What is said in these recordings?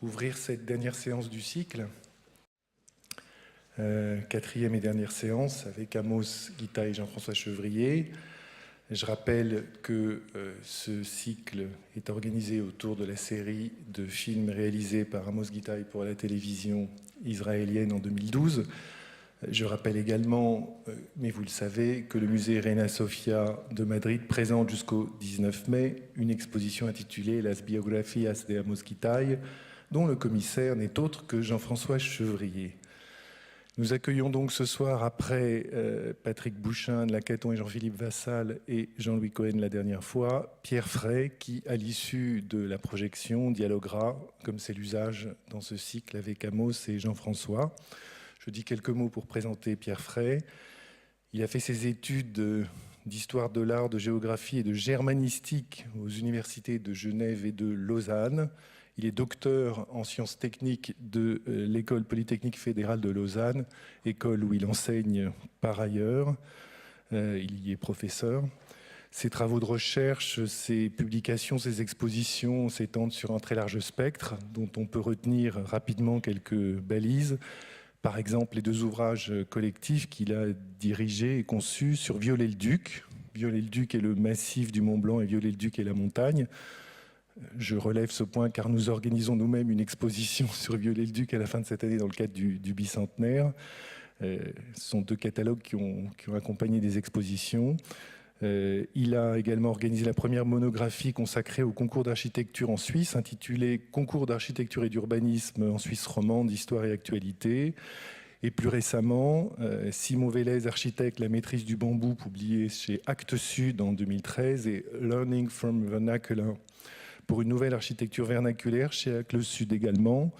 ouvrir cette dernière séance du cycle, quatrième et dernière séance avec Amos Guitaï et Jean-François Chevrier. Je rappelle que ce cycle est organisé autour de la série de films réalisés par Amos Guitaï pour la télévision israélienne en 2012. Je rappelle également, mais vous le savez, que le musée Reina Sofia de Madrid présente jusqu'au 19 mai une exposition intitulée Las Biografías de Amos Guitaï, dont le commissaire n'est autre que Jean-François Chevrier. Nous accueillons donc ce soir, après Patrick Bouchain de Lacaton et Jean-Philippe Vassal et Jean-Louis Cohen la dernière fois, Pierre Fray, qui, à l'issue de la projection, dialoguera, comme c'est l'usage dans ce cycle, avec Amos et Jean-François. Je dis quelques mots pour présenter Pierre Fray. Il a fait ses études d'histoire de l'art, de géographie et de germanistique aux universités de Genève et de Lausanne. Il est docteur en sciences techniques de l'École polytechnique fédérale de Lausanne, école où il enseigne par ailleurs. Il y est professeur. Ses travaux de recherche, ses publications, ses expositions s'étendent sur un très large spectre, dont on peut retenir rapidement quelques balises. Par exemple, les deux ouvrages collectifs qu'il a dirigés et conçus sur Viollet-le-Duc. Viollet-le-Duc est le massif du Mont Blanc et Viollet-le-Duc est la montagne. Je relève ce point car nous organisons nous-mêmes une exposition sur Viollet-le-Duc à la fin de cette année dans le cadre du bicentenaire. Ce sont deux catalogues qui ont accompagné des expositions. Il a également organisé la première monographie consacrée au concours d'architecture en Suisse, intitulée « Concours d'architecture et d'urbanisme en Suisse romande, histoire et actualité ». Et plus récemment, Simon Vélez, architecte, la maîtrise du bambou, publié chez Actes Sud en 2013, et Learning from Vernacular pour une nouvelle architecture vernaculaire chez Actes Sud également,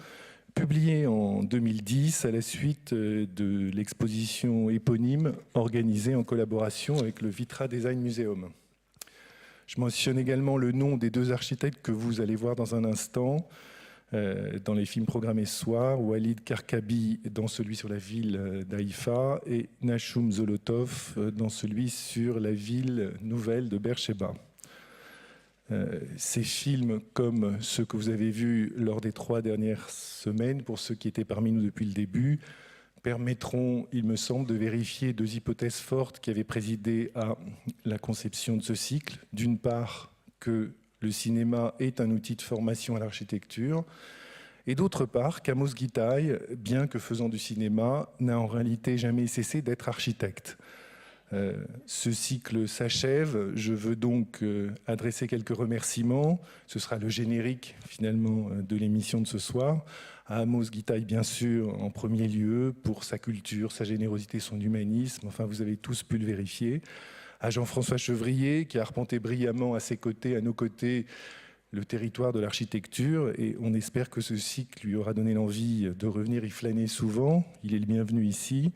publié en 2010 à la suite de l'exposition éponyme organisée en collaboration avec le Vitra Design Museum. Je mentionne également le nom des deux architectes que vous allez voir dans un instant dans les films programmés ce soir, Walid Karkabi dans celui sur la ville d'Haïfa et Nashum Zolotov dans celui sur la ville nouvelle de Beersheba. Ces films, comme ceux que vous avez vus lors des 3 dernières semaines, pour ceux qui étaient parmi nous depuis le début, permettront, il me semble, de vérifier 2 hypothèses fortes qui avaient présidé à la conception de ce cycle. D'une part, que le cinéma est un outil de formation à l'architecture, et d'autre part, qu'Amos Guitaï, bien que faisant du cinéma, n'a en réalité jamais cessé d'être architecte. Ce cycle s'achève. Je veux donc adresser quelques remerciements. Ce sera le générique finalement de l'émission de ce soir. À Amos Guitaï, bien sûr, en premier lieu, pour sa culture, sa générosité, son humanisme. Enfin, vous avez tous pu le vérifier. À Jean-François Chevrier, qui a arpenté brillamment à ses côtés, à nos côtés, le territoire de l'architecture. Et on espère que ce cycle lui aura donné l'envie de revenir y flâner souvent. Il est le bienvenu ici.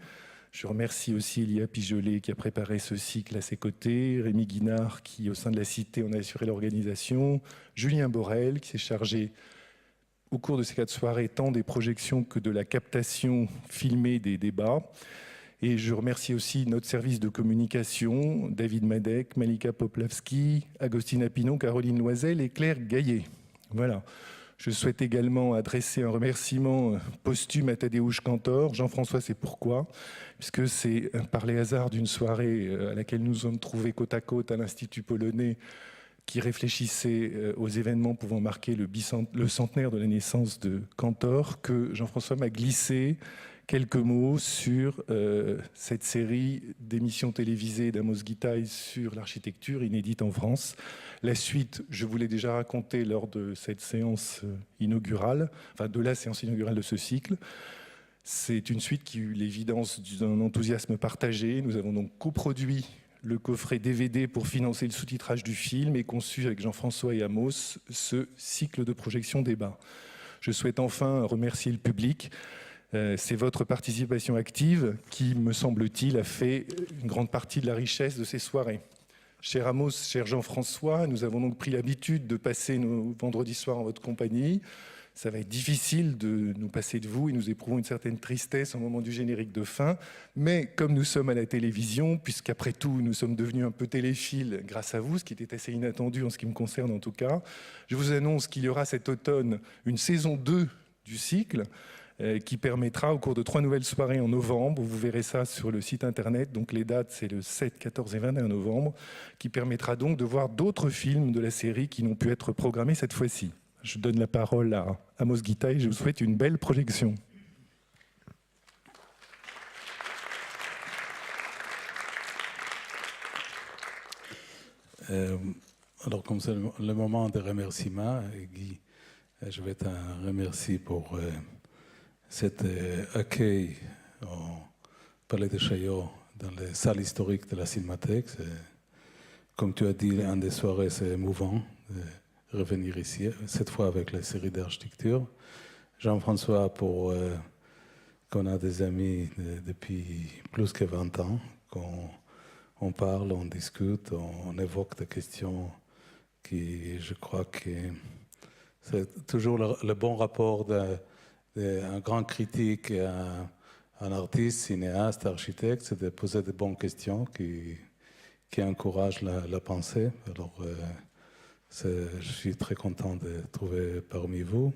Je remercie aussi Elia Pigelet qui a préparé ce cycle à ses côtés, Rémi Guinard qui, au sein de la Cité, en a assuré l'organisation, Julien Borel qui s'est chargé au cours de ces 4 soirées tant des projections que de la captation filmée des débats. Et je remercie aussi notre service de communication, David Madec, Malika Poplavski, Agostine Pinon, Caroline Loisel et Claire Gaillet. Voilà. Je souhaite également adresser un remerciement posthume à Tadeusz Kantor. Jean-François, c'est pourquoi, puisque c'est par les hasards d'une soirée à laquelle nous sommes trouvés côte à côte à l'Institut polonais qui réfléchissait aux événements pouvant marquer le centenaire de la naissance de Kantor, que Jean-François m'a glissé quelques mots sur cette série d'émissions télévisées d'Amos Guitaï sur l'architecture inédite en France. La suite, je vous l'ai déjà raconté lors de cette séance inaugurale, enfin de la séance inaugurale de ce cycle. C'est une suite qui eut l'évidence d'un enthousiasme partagé. Nous avons donc coproduit le coffret DVD pour financer le sous-titrage du film et conçu avec Jean-François et Amos ce cycle de projection débat. Je souhaite enfin remercier le public. C'est votre participation active qui, me semble-t-il, a fait une grande partie de la richesse de ces soirées. Cher Amos, cher Jean-François, nous avons donc pris l'habitude de passer nos vendredis soirs en votre compagnie. ça va être difficile de nous passer de vous et nous éprouvons une certaine tristesse au moment du générique de fin. Mais comme nous sommes à la télévision, puisqu'après tout, nous sommes devenus un peu téléphiles grâce à vous, ce qui était assez inattendu en ce qui me concerne en tout cas, je vous annonce qu'il y aura cet automne une saison 2 du cycle qui permettra au cours de 3 nouvelles soirées en novembre, vous verrez ça sur le site internet, donc les dates c'est le 7, 14 et 21 novembre, qui permettra donc de voir d'autres films de la série qui n'ont pu être programmés cette fois-ci. Je donne la parole à Amos Guitaï et je vous souhaite une belle projection. Alors comme c'est le moment de remerciements, Guy, je vais te remercier pour cet accueil au Palais de Chaillot dans les salles historiques de la Cinémathèque. Comme tu as dit, un des soirées, c'est émouvant de revenir ici, cette fois avec la série d'architecture. Jean-François, pour qu'on a des amis depuis plus que 20 ans, qu'on parle, on discute, on évoque des questions qui, je crois que c'est toujours le bon rapport d'un grand critique et un artiste, cinéaste, architecte, c'est de poser de bonnes questions qui encouragent la pensée. Alors, je suis très content de trouver parmi vous.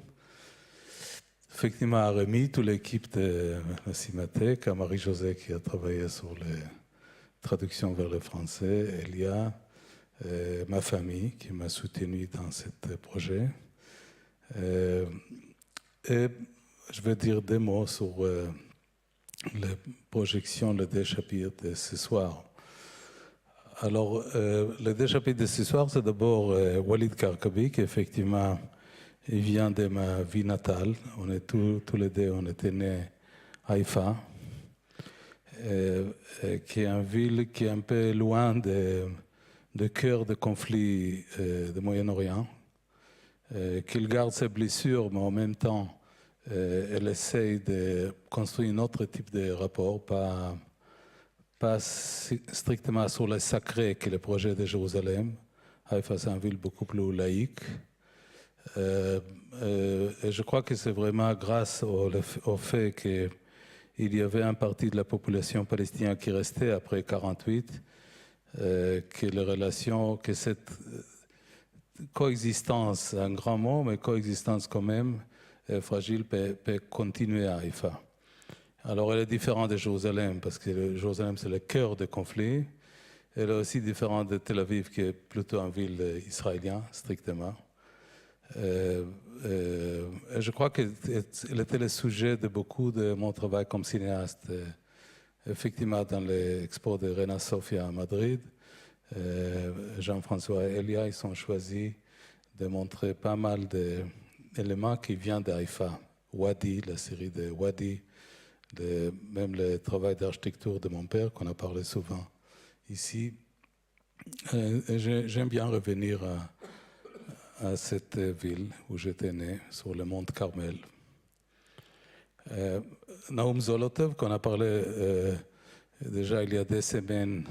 Effectivement, à Rémi, toute l'équipe de la Cinémathèque, à Marie-Josée qui a travaillé sur les traductions vers le français, Elia, ma famille qui m'a soutenu dans ce projet. Et je vais dire deux mots sur les projections, les deux chapitres de ce soir. Alors, les deux chapitres de ce soir, c'est d'abord Walid Karkabi, qui effectivement il vient de ma vie natale. On est tous les deux, on était nés à Haïfa, qui est une ville qui est un peu loin de cœur de conflit du Moyen-Orient, qu'il garde ses blessures, mais en même temps, elle essaye de construire un autre type de rapport, pas strictement sur le sacré que le projet de Jérusalem. Haïfa, c'est une ville beaucoup plus laïque. Et je crois que c'est vraiment grâce au fait qu'il y avait une partie de la population palestinienne qui restait après 1948, que les relations, que cette coexistence, un grand mot, mais coexistence quand même fragile, peut continuer à Haïfa. Alors elle est différente de Jérusalem, parce que Jérusalem c'est le cœur du conflit. Elle est aussi différente de Tel Aviv, qui est plutôt une ville israélienne, strictement. Je crois qu'elle était le sujet de beaucoup de mon travail comme cinéaste. Effectivement, dans l'expo de Reina Sofia à Madrid, Jean-François et Elia, ils ont choisi de montrer pas mal d'éléments qui viennent d'Haïfa. Wadi, la série de Wadi, même le travail d'architecture de mon père, qu'on a parlé souvent ici. J'aime bien revenir à cette ville où j'étais né, sur le mont Carmel. Naoum Zolotov, qu'on a parlé déjà il y a des semaines,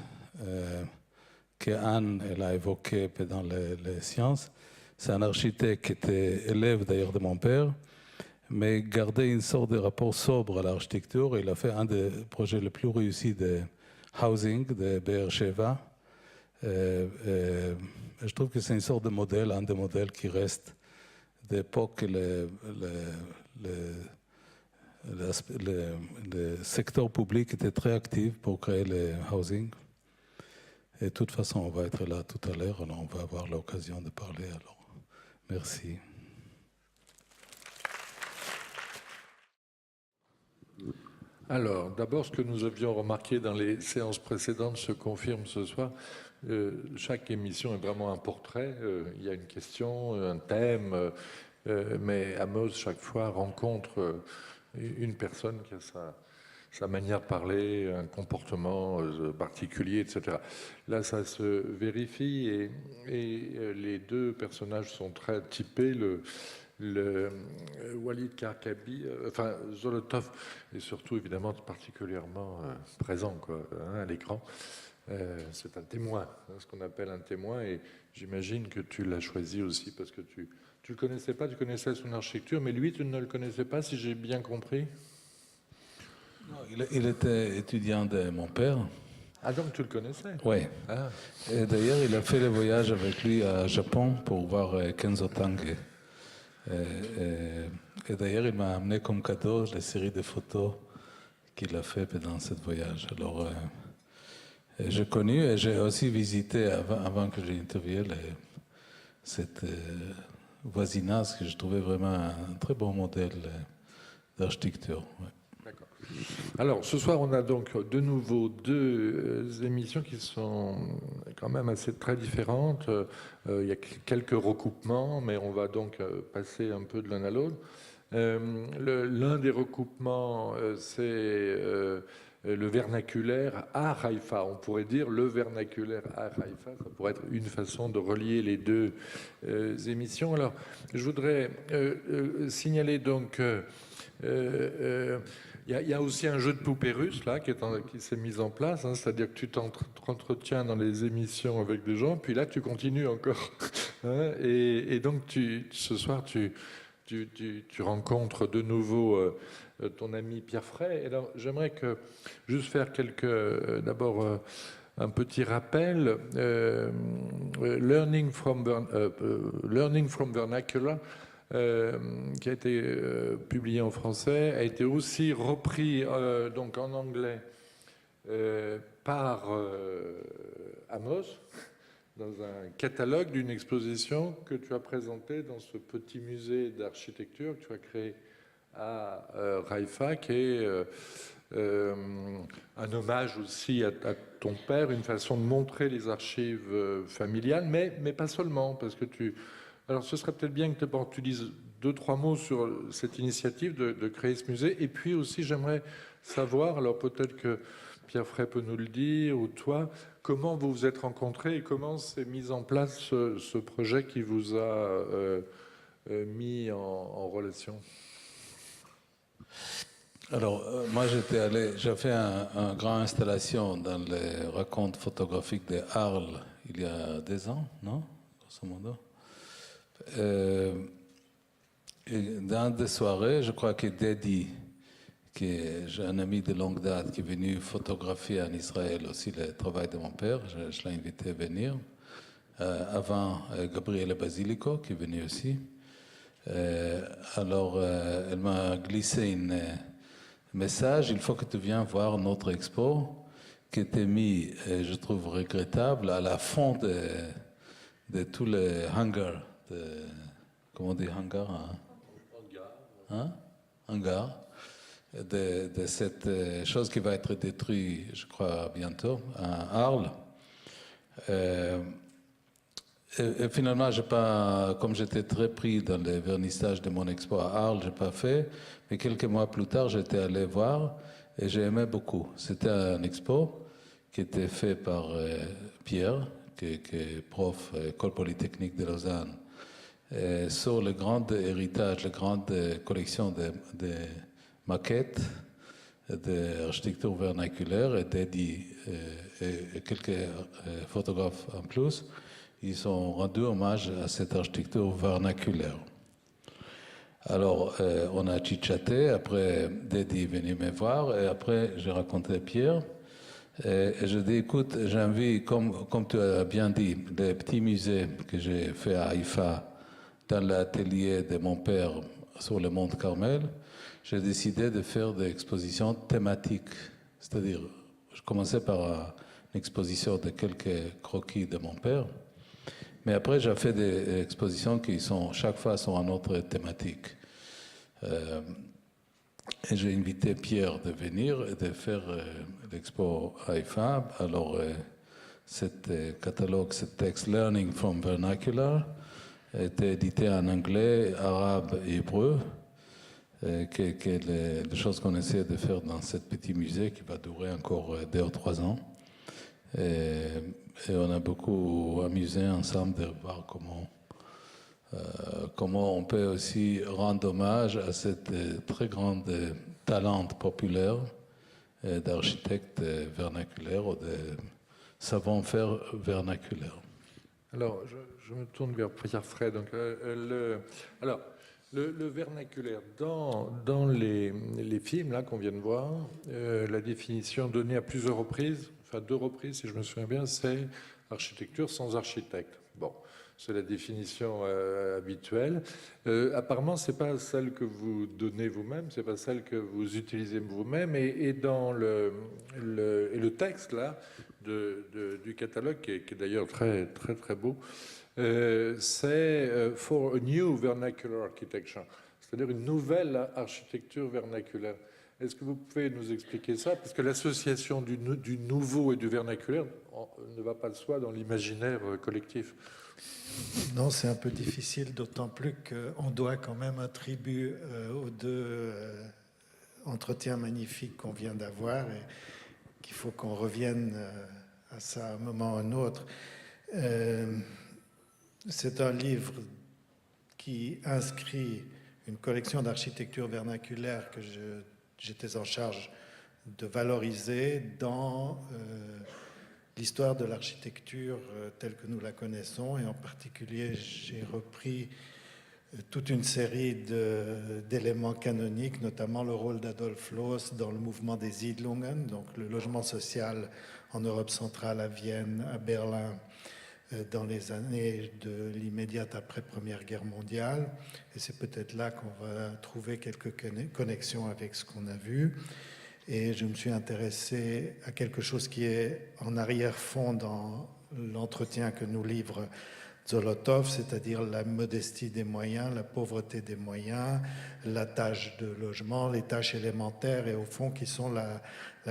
qu'Anne a évoqué dans les sciences, c'est un architecte qui était élève d'ailleurs de mon père, mais gardait une sorte de rapport sobre à l'architecture. Il a fait un des projets les plus réussis de housing de Be'er-Sheva. Je trouve que c'est une sorte de modèle, un des modèles qui reste d'époque. Le secteur public était très actif pour créer le housing. Et de toute façon, on va être là tout à l'heure, alors on va avoir l'occasion de parler. Alors, merci. Alors, d'abord, ce que nous avions remarqué dans les séances précédentes se confirme ce soir. Chaque émission est vraiment un portrait. Il y a une question, un thème, mais Amos, chaque fois, rencontre une personne qui a sa manière de parler, un comportement particulier, etc. Là, ça se vérifie et les deux personnages sont très typés. Le Walid Karkabi, enfin Zolotov est surtout évidemment particulièrement présent quoi, hein, à l'écran. C'est un témoin, hein, ce qu'on appelle un témoin, et j'imagine que tu l'as choisi aussi parce que tu le connaissais pas, tu connaissais son architecture, mais lui, tu ne le connaissais pas, si j'ai bien compris. Non, il était étudiant de mon père. Ah, donc tu le connaissais? Oui. Ah. Et d'ailleurs, il a fait le voyage avec lui à Japon pour voir Kenzo Tange. Et d'ailleurs, il m'a amené comme cadeau la série de photos qu'il a fait pendant ce voyage. Alors, j'ai connu et j'ai aussi visité, avant que j'ai interviewé, cette voisinage que je trouvais vraiment un très bon modèle d'architecture. Ouais. D'accord. Alors, ce soir, on a donc de nouveau deux émissions qui sont quand même assez très différentes. Il y a quelques recoupements, mais on va donc passer un peu de l'un à l'autre. L'un des recoupements, c'est le vernaculaire à Haïfa. On pourrait dire le vernaculaire à Haïfa. Ça pourrait être une façon de relier les deux émissions. Alors, je voudrais signaler donc... il y a aussi un jeu de poupées russes là qui s'est mis en place, hein, c'est-à-dire que tu t'entretiens dans les émissions avec des gens, puis là tu continues encore. Hein, et donc ce soir tu rencontres de nouveau ton ami Pierre Fray. Et alors j'aimerais juste faire d'abord un petit rappel. Learning from Vernacular, qui a été publié en français, a été aussi repris donc en anglais par Amos dans un catalogue d'une exposition que tu as présentée dans ce petit musée d'architecture que tu as créé à Haïfa, qui est un hommage aussi à ton père, une façon de montrer les archives familiales, mais pas seulement, parce que alors, ce serait peut-être bien que tu dises 2-3 mots sur cette initiative de créer ce musée. Et puis aussi, j'aimerais savoir, alors peut-être que Pierre Fray peut nous le dire, ou toi, comment vous vous êtes rencontrés et comment s'est mis en place ce projet qui vous a mis en relation. Alors, moi, j'ai fait une grande installation dans les racontes photographiques de Arles il y a 2 ans, non? Grosso modo. Et dans des soirées, je crois que Dedi, qui est un ami de longue date, qui est venu photographier en Israël aussi le travail de mon père, je l'ai invité à venir. Avant, Gabriele Basilico, qui est venu aussi. Alors, elle m'a glissé un message: il faut que tu viennes voir notre expo, qui était mis, je trouve regrettable, à la fond de tous les hangars. Comment on dit hangar? Hangar. De cette chose qui va être détruite, je crois, bientôt, à Arles. Et finalement, comme j'étais très pris dans le vernissage de mon expo à Arles, je n'ai pas fait. Mais quelques mois plus tard, j'étais allé voir et j'ai aimé beaucoup. C'était un expo qui était fait par Pierre, qui est prof à l'École Polytechnique de Lausanne, sur le grand héritage, la grande collection de maquettes d'architecture vernaculaire et dédié, et quelques photographes en plus. Ils ont rendu hommage à cette architecture vernaculaire. Alors, on a chitchaté, après Dedi est venu me voir, et après j'ai rencontré Pierre. Et je dis, écoute, j'ai envie, comme tu as bien dit, des petits musées que j'ai fait à Haïfa, dans l'atelier de mon père sur le mont Carmel, j'ai décidé de faire des expositions thématiques. C'est-à-dire, je commençais par une exposition de quelques croquis de mon père, mais après j'ai fait des expositions qui chaque fois sont en autre thématique. Et j'ai invité Pierre de venir et de faire l'expo Haïfa. Alors, ce catalogue, ce texte Learning from Vernacular, était édité en anglais, arabe et hébreu, qui est les choses qu'on essaie de faire dans ce petit musée qui va durer encore 2 ou 3 ans. Et on a beaucoup amusé ensemble de voir comment on peut aussi rendre hommage à cette très grande talent populaire d'architecte vernaculaire ou de savoir-faire vernaculaire. Alors, je me tourne vers Pierre Fray. Donc, le vernaculaire, dans les films là qu'on vient de voir, la définition donnée à plusieurs reprises, enfin 2 reprises si je me souviens bien, c'est architecture sans architecte. Bon, c'est la définition habituelle. Apparemment, c'est pas celle que vous donnez vous-même, c'est pas celle que vous utilisez vous-même. Et dans le texte là du catalogue, qui est d'ailleurs très très très beau, c'est for a new vernacular architecture, c'est-à-dire une nouvelle architecture vernaculaire. Est-ce que vous pouvez nous expliquer ça? Parce que l'association du nouveau et du vernaculaire ne va pas de soi dans l'imaginaire collectif. Non, c'est un peu difficile, d'autant plus qu'on doit quand même un tribut aux 2 entretiens magnifiques qu'on vient d'avoir et qu'il faut qu'on revienne à ça à un moment ou à un autre. C'est un livre qui inscrit une collection d'architecture vernaculaire que j'étais en charge de valoriser dans l'histoire de l'architecture telle que nous la connaissons, et en particulier j'ai repris toute une série d'éléments canoniques, notamment le rôle d'Adolf Loos dans le mouvement des Siedlungen, donc le logement social en Europe centrale, à Vienne, à Berlin, dans les années de l'immédiate après Première Guerre mondiale. Et c'est peut-être là qu'on va trouver quelques connexions avec ce qu'on a vu. Et je me suis intéressé à quelque chose qui est en arrière-fond dans l'entretien que nous livre Zolotov, c'est-à-dire la modestie des moyens, la pauvreté des moyens, la tâche de logement, les tâches élémentaires et au fond qui sont la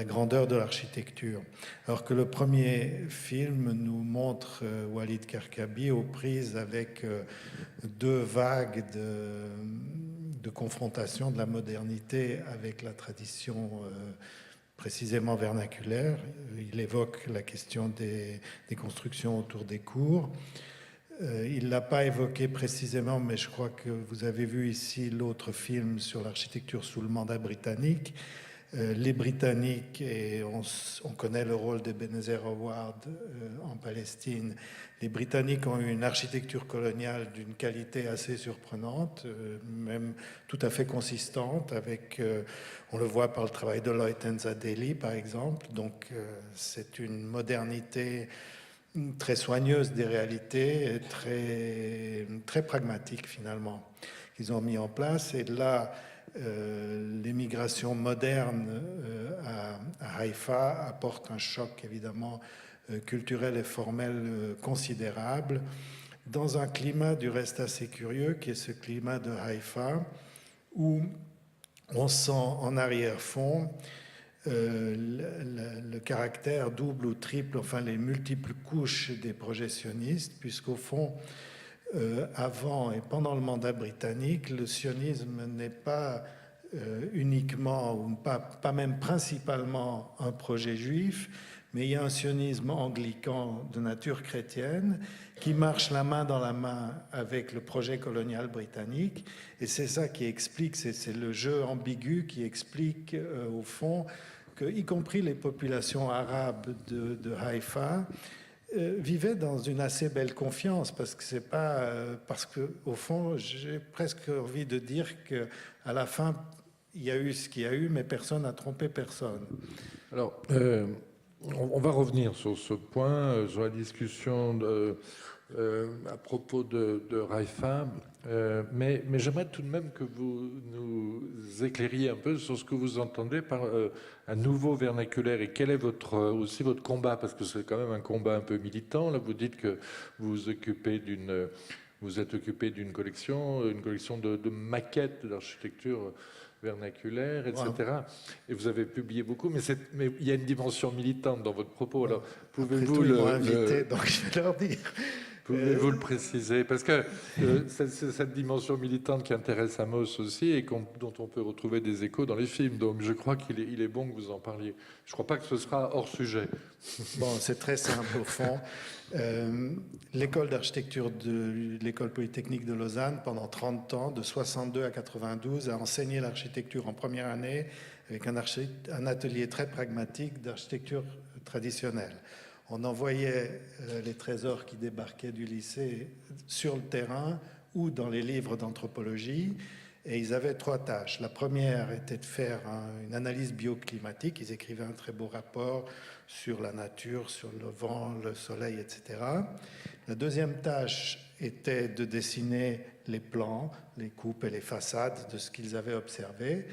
grandeur de l'architecture. Alors que le premier film nous montre Walid Karkabi aux prises avec 2 vagues de confrontation de la modernité avec la tradition précisément vernaculaire. Il évoque la question des constructions autour des cours. Il ne l'a pas évoqué précisément, mais je crois que vous avez vu ici l'autre film sur l'architecture sous le mandat britannique. Les Britanniques, et on connaît le rôle d'Ebenezer Howard en Palestine, les Britanniques ont eu une architecture coloniale d'une qualité assez surprenante, même tout à fait consistante, avec, on le voit par le travail de Lloyd Enzadeli par exemple, donc c'est une modernité très soigneuse des réalités, et très pragmatique finalement, qu'ils ont mis en place. Et là, l'émigration moderne à Haïfa apporte un choc évidemment culturel et formel considérable, dans un climat du reste assez curieux, qui est ce climat de Haïfa, où on sent en arrière-fond le caractère double ou triple, enfin les multiples couches des projectionnistes, puisqu'au fond, avant et pendant le mandat britannique, le sionisme n'est pas uniquement, ou pas même principalement, un projet juif, mais il y a un sionisme anglican de nature chrétienne qui marche la main dans la main avec le projet colonial britannique, et c'est ça qui explique, c'est le jeu ambigu qui explique au fond que, y compris les populations arabes de Haïfa, vivaient dans une assez belle confiance, parce que c'est pas parce que au fond j'ai presque envie de dire que à la fin il y a eu ce qu'il y a eu, mais personne n'a trompé personne. Alors on va revenir sur ce point, sur la discussion à propos de Haïfa, mais j'aimerais tout de même que vous nous éclairiez un peu sur ce que vous entendez par un nouveau vernaculaire, et quel est aussi votre combat, parce que c'est quand même un combat un peu militant. Là, vous dites que vous êtes occupé d'une collection, de maquettes d'architecture vernaculaire, etc. Wow. Et vous avez publié beaucoup, mais il y a une dimension militante dans votre propos. Alors, pouvez-vous donc je vais leur dire. Pouvez-vous le préciser? Parce que c'est cette dimension militante qui intéresse Amos aussi, et dont on peut retrouver des échos dans les films. Donc je crois qu'il est bon que vous en parliez. Je ne crois pas que ce sera hors sujet. Bon, c'est très simple au fond. L'école d'architecture de l'École polytechnique de Lausanne, pendant 30 ans, de 62 à 92, a enseigné l'architecture en première année avec un atelier très pragmatique d'architecture traditionnelle. On envoyait les trésors qui débarquaient du lycée sur le terrain ou dans les livres d'anthropologie. Et ils avaient 3 tâches. La première était de faire une analyse bioclimatique. Ils écrivaient un très beau rapport sur la nature, sur le vent, le soleil, etc. La deuxième tâche était de dessiner les plans, les coupes et les façades de ce qu'ils avaient observé.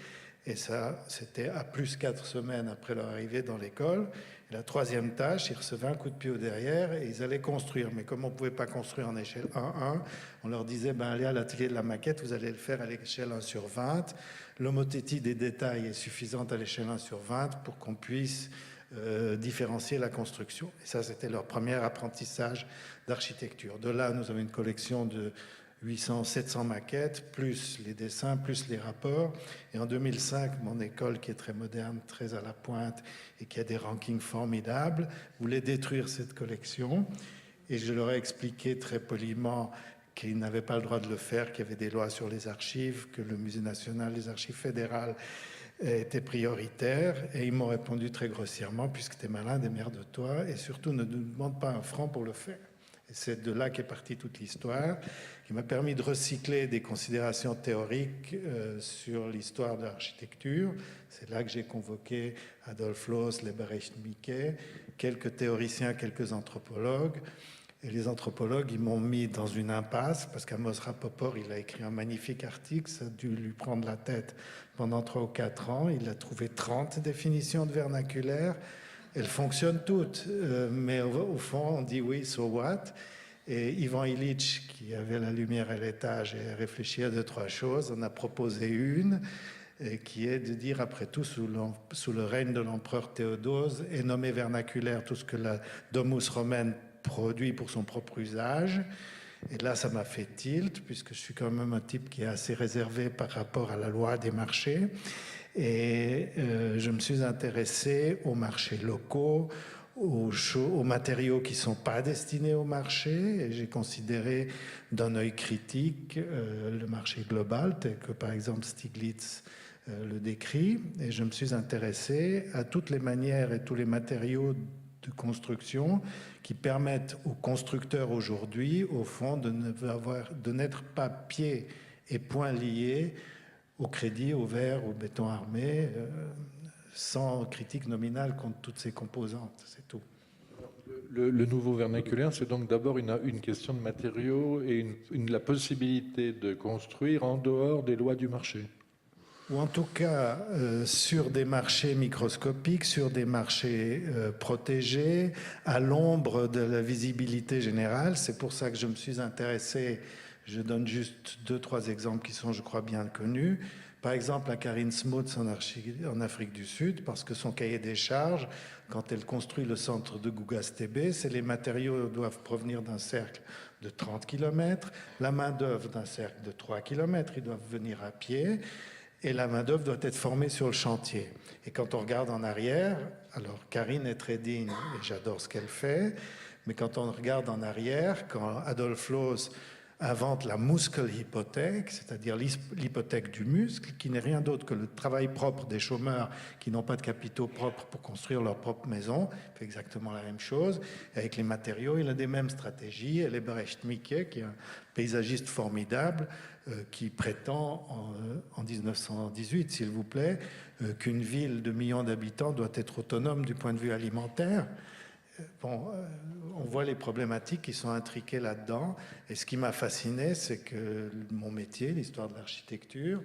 Et ça, c'était à plus 4 semaines après leur arrivée dans l'école. Et la troisième tâche, ils recevaient un coup de pied au derrière et ils allaient construire. Mais comme on ne pouvait pas construire en échelle 1-1, on leur disait, allez à l'atelier de la maquette, vous allez le faire à l'échelle 1/20. L'homothétie des détails est suffisante à l'échelle 1/20 pour qu'on puisse différencier la construction. Et ça, c'était leur premier apprentissage d'architecture. De là, nous avons une collection de 800-700 maquettes, plus les dessins, plus les rapports. Et en 2005, mon école, qui est très moderne, très à la pointe et qui a des rankings formidables, voulait détruire cette collection. Et je leur ai expliqué très poliment qu'ils n'avaient pas le droit de le faire, qu'il y avait des lois sur les archives, que le Musée national, les archives fédérales étaient prioritaires. Et ils m'ont répondu très grossièrement, puisque t'es malin, démerde-toi, et surtout ne nous demande pas un franc pour le faire. Et c'est de là qu'est partie toute l'histoire, qui m'a permis de recycler des considérations théoriques sur l'histoire de l'architecture. C'est là que j'ai convoqué Adolf Loos, Leberecht Miquet, quelques théoriciens, quelques anthropologues. Et les anthropologues, ils m'ont mis dans une impasse, parce qu'Amos Rapoport, il a écrit un magnifique article, ça a dû lui prendre la tête pendant 3 ou 4 ans. Il a trouvé 30 définitions de vernaculaire. Elles fonctionnent toutes, mais au fond, on dit oui, so what? Et Ivan Illich, qui avait la lumière à l'étage et réfléchi à 2-3 choses, en a proposé une, qui est de dire, après tout, sous le règne de l'empereur Théodose, est nommé vernaculaire tout ce que la domus romaine produit pour son propre usage. Et là, ça m'a fait tilt, puisque je suis quand même un type qui est assez réservé par rapport à la loi des marchés. Et je me suis intéressé aux marchés locaux, aux matériaux qui ne sont pas destinés au marché. Et j'ai considéré d'un œil critique le marché global, tel que par exemple Stiglitz le décrit. Et je me suis intéressé à toutes les manières et tous les matériaux de construction qui permettent aux constructeurs aujourd'hui, au fond, de n'être pas pieds et poings liés au crédit, au verre, au béton armé, sans critique nominale contre toutes ces composantes, c'est tout. Le nouveau vernaculaire, c'est donc d'abord une question de matériaux et la possibilité de construire en dehors des lois du marché. Ou en tout cas, sur des marchés microscopiques, sur des marchés protégés, à l'ombre de la visibilité générale. C'est pour ça que je me suis intéressé. Je donne juste 2-3 exemples qui sont, je crois, bien connus. Par exemple, à Karine Smuts en Afrique du Sud, parce que son cahier des charges, quand elle construit le centre de Gougastébe, c'est les matériaux doivent provenir d'un cercle de 30 km, la main-d'œuvre d'un cercle de 3 km, ils doivent venir à pied, et la main-d'œuvre doit être formée sur le chantier. Et quand on regarde en arrière, alors Karine est très digne et j'adore ce qu'elle fait, mais quand on regarde en arrière, quand Adolf Loos invente la Muskelhypothèque, c'est-à-dire l'hypothèque du muscle, qui n'est rien d'autre que le travail propre des chômeurs qui n'ont pas de capitaux propres pour construire leur propre maison. Il fait exactement la même chose. Et avec les matériaux, il a des mêmes stratégies. Et Leberecht Miquet, qui est un paysagiste formidable, qui prétend en 1918, s'il vous plaît, qu'une ville de millions d'habitants doit être autonome du point de vue alimentaire. Bon, on voit les problématiques qui sont intriquées là-dedans. Et ce qui m'a fasciné, c'est que mon métier, l'histoire de l'architecture,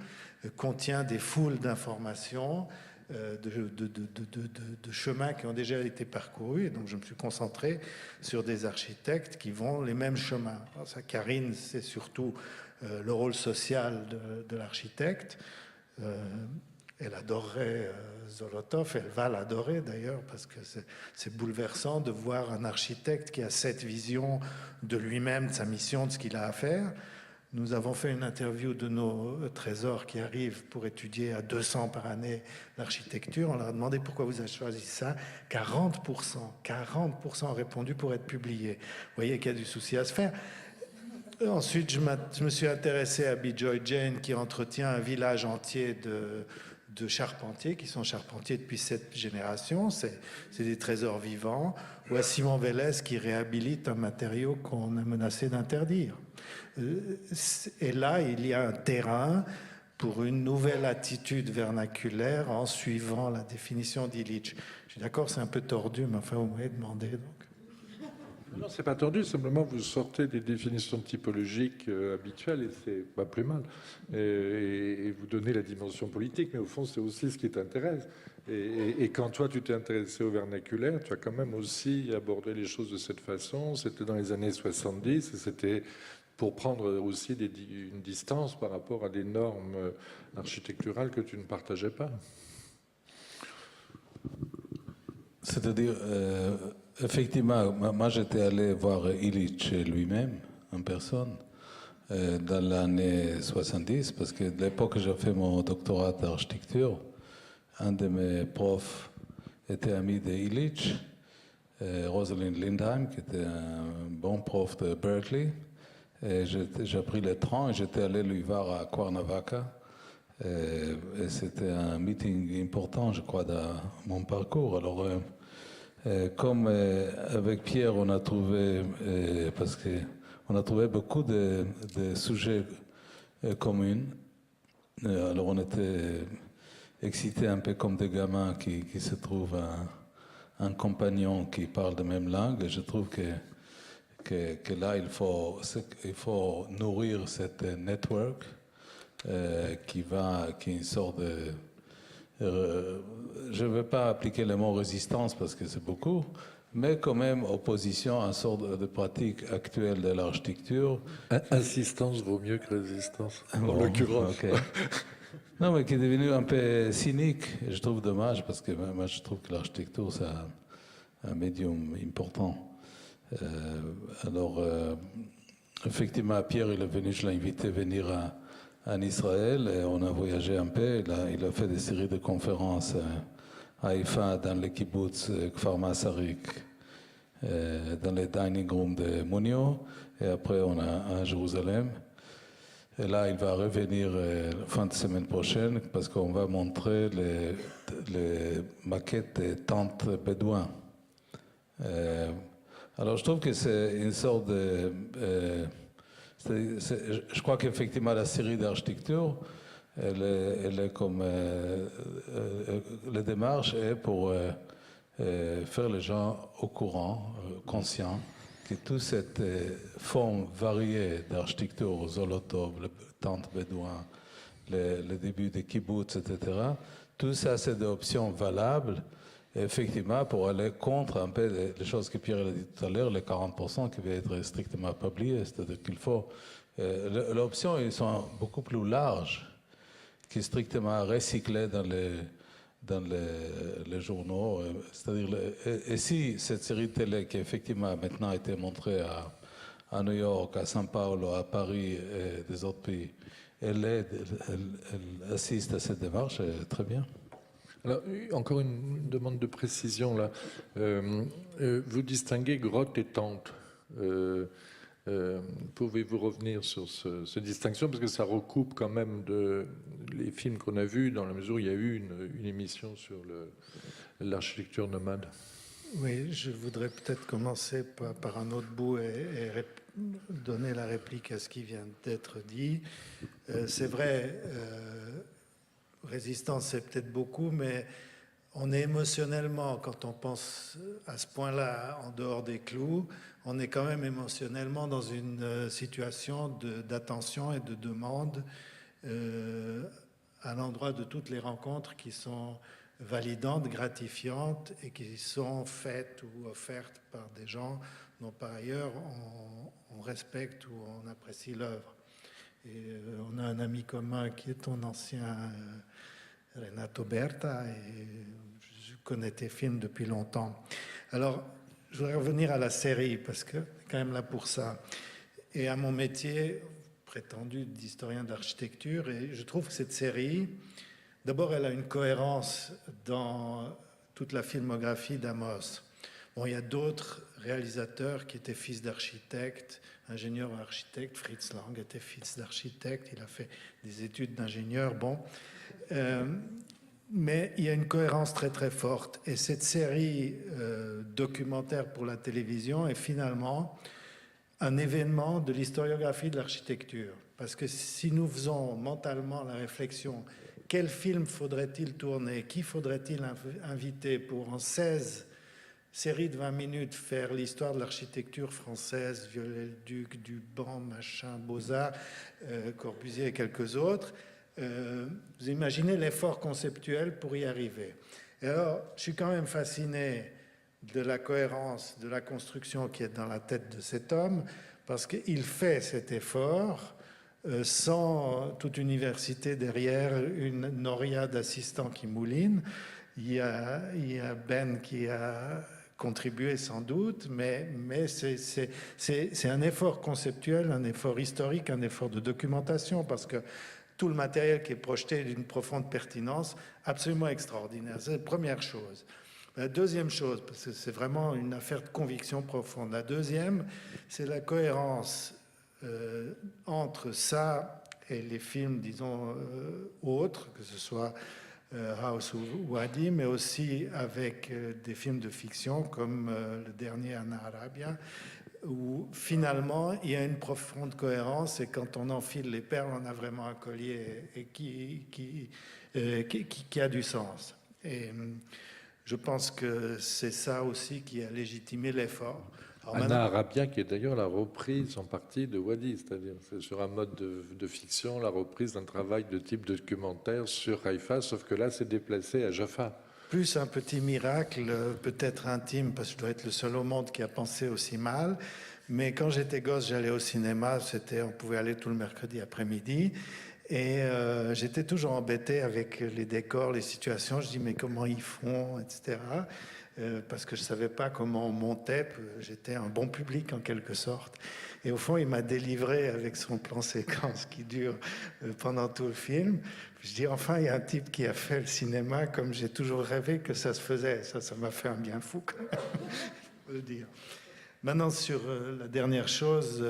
contient des foules d'informations, de chemins qui ont déjà été parcourus. Et donc, je me suis concentré sur des architectes qui vont les mêmes chemins. Alors, ça, Karine, c'est surtout le rôle social de l'architecte. Elle adorerait Zolotov, elle va l'adorer d'ailleurs, parce que c'est bouleversant de voir un architecte qui a cette vision de lui-même, de sa mission, de ce qu'il a à faire. Nous avons fait une interview de nos trésors qui arrivent pour étudier à 200 par année l'architecture. On leur a demandé pourquoi vous avez choisi ça. 40% ont répondu pour être publiés. Vous voyez qu'il y a du souci à se faire. Ensuite, je me suis intéressé à Bijoy Jain, qui entretient un village entier de charpentiers, qui sont charpentiers depuis 7 générations. C'est des trésors vivants. ou à Simon Vélez qui réhabilite un matériau qu'on a menacé d'interdire. Et là, il y a un terrain pour une nouvelle attitude vernaculaire en suivant la définition d'Illich. Je suis d'accord, c'est un peu tordu, mais enfin, vous m'avez demandé. Donc. Non, c'est pas tordu, simplement vous sortez des définitions typologiques habituelles et c'est pas plus mal. Et vous donnez la dimension politique, mais au fond, c'est aussi ce qui t'intéresse. Et quand toi, tu t'es intéressé au vernaculaire, tu as quand même aussi abordé les choses de cette façon. C'était dans les années 70 et c'était pour prendre aussi une distance par rapport à des normes architecturales que tu ne partageais pas. C'est-à-dire, effectivement, moi j'étais allé voir Illich lui-même, en personne, dans l'année 70, parce que de l'époque où j'ai fait mon doctorat d'architecture, un de mes profs était ami de Illich, Rosalind Lindheim, qui était un bon prof de Berkeley. Et j'ai pris le train et j'étais allé lui voir à Cuernavaca. Et c'était un meeting important, je crois, dans mon parcours. Alors, comme avec Pierre, on a trouvé, parce qu'on a trouvé beaucoup de sujets communs, alors on était excités un peu comme des gamins qui se trouvent un compagnon qui parle de même langue. Et je trouve que là, il faut nourrir cette network qui est une sorte de... je ne veux pas appliquer le mot résistance parce que c'est beaucoup, mais quand même opposition à une sorte de pratique actuelle de l'architecture. Insistance vaut mieux que résistance, en l'occurrence. Okay. Non, mais qui est devenu un peu cynique. Je trouve dommage parce que moi, je trouve que l'architecture, c'est un médium important. Alors, effectivement, Pierre, il est venu, je l'ai invité à venir en Israël et on a voyagé un peu. Il a fait des séries de conférences à Haïfa, dans les kibbutz Kfar Masarik, dans les dining rooms de Munio, et après on a à Jérusalem. Et là, il va revenir fin de semaine prochaine parce qu'on va montrer les maquettes des tentes bédouins. Alors, je trouve que c'est une sorte de... je crois qu'effectivement, la série d'architecture, elle est comme... la démarche est pour faire les gens au courant, conscients, que toute cette forme variée d'architecture, Zolotov, le tente bédouin, le début des kibbutz, etc., tout ça, c'est des options valables, effectivement, pour aller contre un peu les choses que Pierre a dit tout à l'heure, les 40% qui vont être strictement publiés. C'est-à-dire qu'il faut... l'option, ils sont beaucoup plus larges que strictement recyclées dans les journaux. C'est-à-dire, et si cette série de télé qui effectivement maintenant a été montrée à New York, à São Paulo, à Paris et des autres pays, elle assiste à cette démarche, très bien. Alors, encore une demande de précision là. Vous distinguez grotte et tente. Pouvez-vous revenir sur cette distinction parce que ça recoupe quand même les films qu'on a vus dans la mesure où il y a eu une émission sur l'architecture nomade. Oui, je voudrais peut-être commencer par un autre bout et donner la réplique à ce qui vient d'être dit. C'est vrai, résistance c'est peut-être beaucoup, mais on est émotionnellement, quand on pense à ce point-là, en dehors des clous, on est quand même émotionnellement dans une situation d'attention et de demande à l'endroit de toutes les rencontres qui sont validantes, gratifiantes et qui sont faites ou offertes par des gens dont par ailleurs on respecte ou on apprécie l'œuvre. Et on a un ami commun qui est ton ancien Renato Berta, et je connais tes films depuis longtemps. Alors, je voudrais revenir à la série, parce que quand même là pour ça, et à mon métier prétendu d'historien d'architecture, et je trouve que cette série, d'abord, elle a une cohérence dans toute la filmographie d'Amos. Bon, il y a d'autres réalisateurs qui étaient fils d'architectes, ingénieurs ou architectes. Fritz Lang était fils d'architecte, il a fait des études d'ingénieur. Bon, mais il y a une cohérence très très forte. Et cette série documentaire pour la télévision est finalement un événement de l'historiographie de l'architecture. Parce que si nous faisons mentalement la réflexion, quel film faudrait-il tourner, qui faudrait-il inviter pour en 16 séries de 20 minutes faire l'histoire de l'architecture française, Viollet-le-Duc, Duban, machin, Beaux-Arts, Corbusier et quelques autres, vous imaginez l'effort conceptuel pour y arriver. Et alors, je suis quand même fasciné de la cohérence de la construction qui est dans la tête de cet homme, parce qu'il fait cet effort sans toute université derrière, une noria d'assistants qui moulinent. Il y a Ben qui a contribué sans doute, mais c'est un effort conceptuel, un effort historique, un effort de documentation, parce que tout le matériel qui est projeté est d'une profonde pertinence, absolument extraordinaire. C'est la première chose. La deuxième chose, parce que c'est vraiment une affaire de conviction profonde, la deuxième, c'est la cohérence entre ça et les films, disons, autres, que ce soit House ou Wadi, mais aussi avec des films de fiction comme le dernier Anna Arabia, où finalement il y a une profonde cohérence et quand on enfile les perles, on a vraiment un collier et qui a du sens. Et je pense que c'est ça aussi qui a légitimé l'effort. Anna Arabia, qui est d'ailleurs la reprise en partie de Wadi, c'est-à-dire c'est sur un mode de fiction, la reprise d'un travail de type documentaire sur Haïfa, sauf que là c'est déplacé à Jaffa. Plus un petit miracle, peut-être intime, parce que je dois être le seul au monde qui a pensé aussi mal. Mais quand j'étais gosse, j'allais au cinéma, on pouvait aller tout le mercredi après-midi. Et j'étais toujours embêté avec les décors, les situations. Je dis, mais comment ils font, etc. Parce que je ne savais pas comment on montait. J'étais un bon public, en quelque sorte. Et au fond, il m'a délivré avec son plan séquence qui dure pendant tout le film. Je dis, enfin, il y a un type qui a fait le cinéma comme j'ai toujours rêvé que ça se faisait. Ça m'a fait un bien fou, quand même, faut le dire. Maintenant, sur la dernière chose,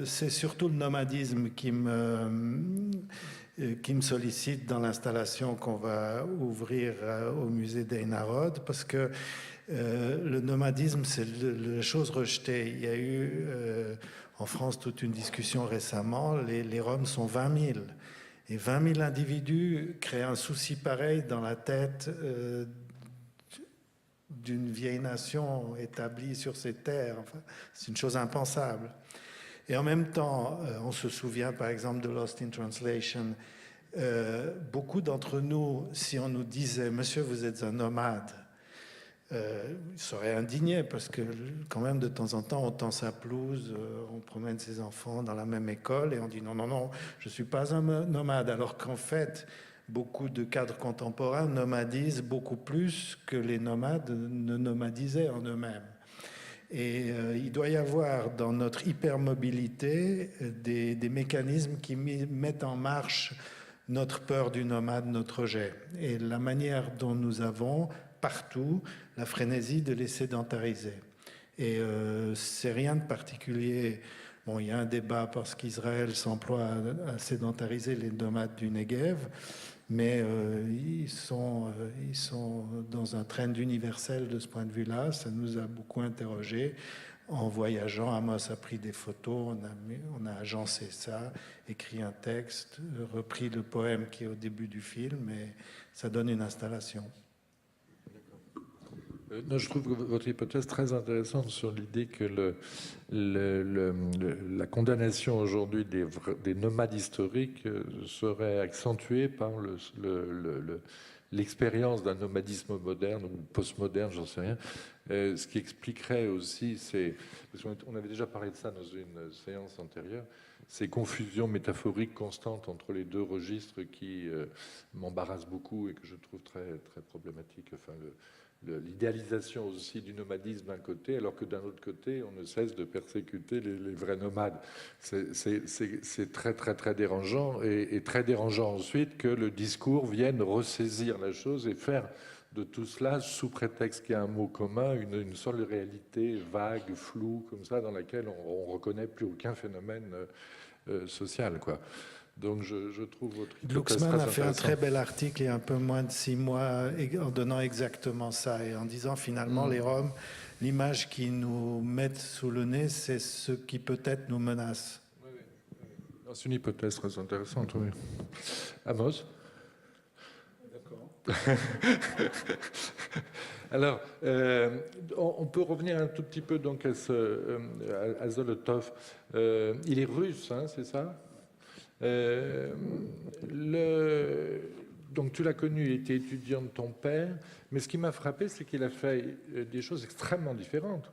c'est surtout le nomadisme qui me sollicite dans l'installation qu'on va ouvrir au musée d'Ein Harod, parce que le nomadisme, c'est la chose rejetée. Il y a eu en France toute une discussion récemment, les Roms sont 20 000. Et 20 000 individus créent un souci pareil dans la tête d'une vieille nation établie sur ces terres. Enfin, c'est une chose impensable. Et en même temps, on se souvient par exemple de Lost in Translation. Beaucoup d'entre nous, si on nous disait « Monsieur, vous êtes un nomade », ils seraient indignés parce que quand même de temps en temps on tend sa pelouse, on promène ses enfants dans la même école et on dit « Non, non, non, je ne suis pas un nomade », alors qu'en fait, beaucoup de cadres contemporains nomadisent beaucoup plus que les nomades ne nomadisaient en eux-mêmes. Et il doit y avoir dans notre hypermobilité des mécanismes qui mettent en marche notre peur du nomade, notre rejet. Et la manière dont nous avons partout la frénésie de les sédentariser. Et c'est rien de particulier. Bon, il y a un débat parce qu'Israël s'emploie à sédentariser les nomades du Negev, mais ils sont dans un trend universel de ce point de vue-là. Ça nous a beaucoup interrogés. En voyageant, Amos a pris des photos, on a agencé ça, écrit un texte, repris le poème qui est au début du film, et ça donne une installation. Non, je trouve votre hypothèse très intéressante sur l'idée que la condamnation aujourd'hui des nomades historiques serait accentuée par l'expérience d'un nomadisme moderne ou postmoderne, j'en sais rien. Ce qui expliquerait aussi, parce qu'on avait déjà parlé de ça dans une séance antérieure, ces confusions métaphoriques constantes entre les deux registres qui m'embarrassent beaucoup et que je trouve très, très problématiques. Enfin, l'idéalisation aussi du nomadisme d'un côté, alors que d'un autre côté, on ne cesse de persécuter les vrais nomades. C'est très, très, très dérangeant, et très dérangeant ensuite que le discours vienne ressaisir la chose et faire de tout cela, sous prétexte qu'il y a un mot commun, une seule réalité vague, floue, comme ça, dans laquelle on ne reconnaît plus aucun phénomène social, quoi. Donc je trouve votre hypothèse Glucksmann très a fait un intéressante. très bel article il y a un peu moins de 6 mois en donnant exactement ça et en disant finalement les Roms, l'image qu'ils nous mettent sous le nez, c'est ce qui peut-être nous menace. C'est une hypothèse très intéressante, oui. Amos? Alors, on peut revenir un tout petit peu donc à Zolotov. Il est russe, hein, c'est ça? Donc tu l'as connu, il était étudiant de ton père, mais ce qui m'a frappé, c'est qu'il a fait des choses extrêmement différentes,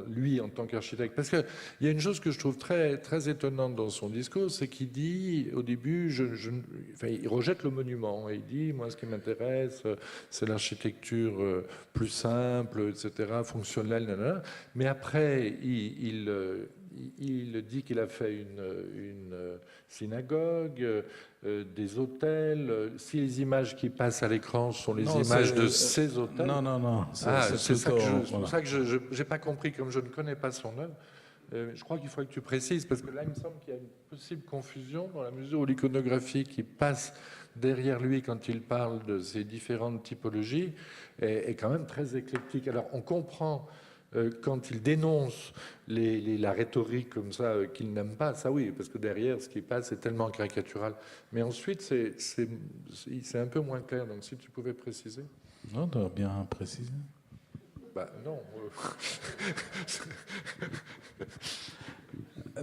lui en tant qu'architecte. Parce qu'il y a une chose que je trouve très, très étonnante dans son discours, c'est qu'il dit, au début, il rejette le monument, et il dit, moi ce qui m'intéresse, c'est l'architecture plus simple, etc., fonctionnelle, nanana. Mais après, il dit qu'il a fait une synagogue, des hôtels. Si les images qui passent à l'écran sont les images de ces hôtels... Non. C'est plutôt, pour ça que je n'ai pas compris, comme je ne connais pas son œuvre. Je crois qu'il faudrait que tu précises, parce que là, il me semble qu'il y a une possible confusion dans la mesure où l'iconographie qui passe derrière lui quand il parle de ces différentes typologies est quand même très éclectique. Alors, on comprend quand il dénonce la rhétorique comme ça qu'il n'aime pas, ça oui, parce que derrière, ce qui passe est tellement caricatural. Mais ensuite, c'est un peu moins clair. Donc, si tu pouvais préciser. Non, tu as bien précisé. Bah, non.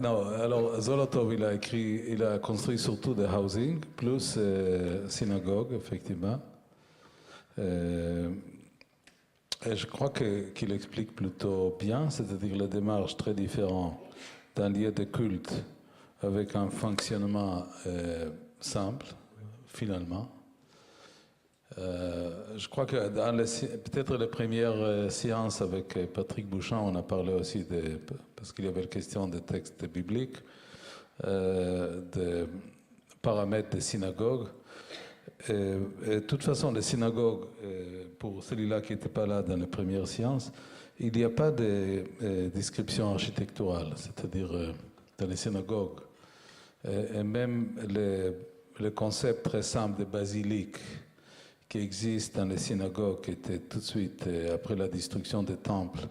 Non, alors Zolotov, il a construit surtout des housing, plus synagogue, effectivement. Et je crois qu'il explique plutôt bien, c'est-à-dire la démarche très différente d'un lieu de culte avec un fonctionnement simple, finalement. Je crois que dans peut-être les premières séances avec Patrick Bouchamp, on a parlé aussi parce qu'il y avait la question des textes bibliques, des paramètres des synagogues. De toute façon, les synagogues, pour celui-là qui n'était pas là dans les premières séances, il n'y a pas de description architecturale, c'est-à-dire dans les synagogues. Et même le concept très simple de basilique qui existe dans les synagogues, qui était tout de suite après la destruction des temples,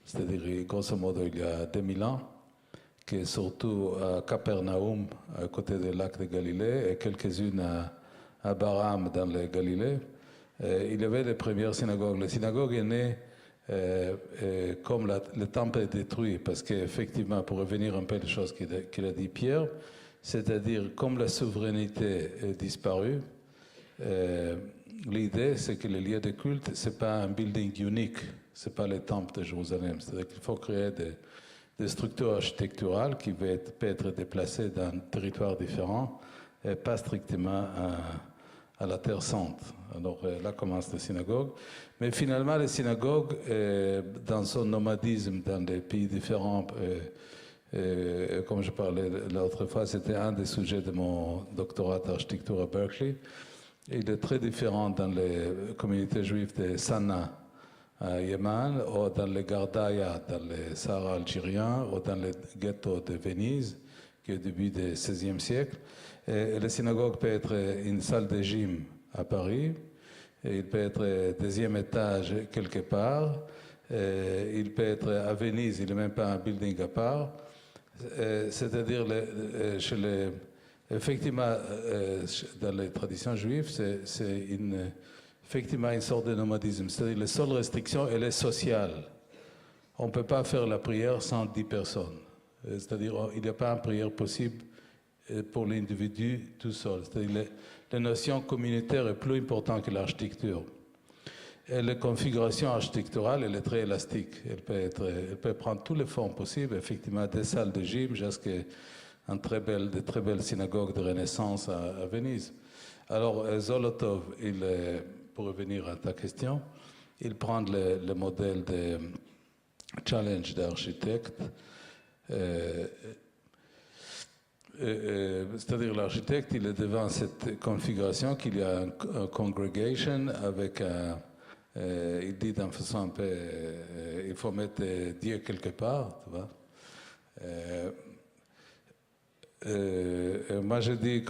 c'est-à-dire grosso modo il y a 2000 ans, qui est surtout à Capernaum, à côté du lac de Galilée, et quelques-unes à Baram, dans le Galilée. Il y avait les premières synagogues. La synagogue est née comme le temple est détruit, parce qu'effectivement, pour revenir un peu aux choses qu'il a dit Pierre, c'est-à-dire comme la souveraineté est disparue, l'idée, c'est que le lieu de culte, ce n'est pas un building unique, ce n'est pas le temple de Jérusalem. C'est-à-dire qu'il faut créer des structures architecturales qui peuvent être déplacées dans un territoire différent et pas strictement à la Terre Sainte. Alors là commence la synagogue. Mais finalement, les synagogues, dans son nomadisme dans des pays différents, comme je parlais l'autre fois, c'était un des sujets de mon doctorat d'architecture à Berkeley. Il est très différent dans les communautés juives de Sanaa, à Yémen, ou dans les Gardaya, dans le Sahara algérien, ou dans le ghetto de Venise, qui est au début du XVIe siècle. Et la synagogue peut être une salle de gym à Paris, et il peut être deuxième étage quelque part, il peut être à Venise, il n'est même pas un building à part. C'est-à-dire, effectivement, dans les traditions juives, c'est effectivement une sorte de nomadisme. C'est-à-dire, la seule restriction, elle est sociale. On ne peut pas faire la prière sans 10 personnes. C'est-à-dire, il n'y a pas une prière possible pour l'individu tout seul. C'est-à-dire, la notion communautaire est plus importante que l'architecture. Et la configuration architecturale, elle est très élastique. Elle peut prendre toutes les formes possibles, effectivement, des salles de gym jusqu'à de très belles synagogues de Renaissance à Venise. Alors, Zolotov, pour revenir à ta question, il prend le modèle de challenge d'architecte. C'est-à-dire l'architecte, il est devant cette configuration qu'il y a une congregation avec il dit d'une façon un peu, il faut mettre Dieu quelque part, tu vois. moi, je dis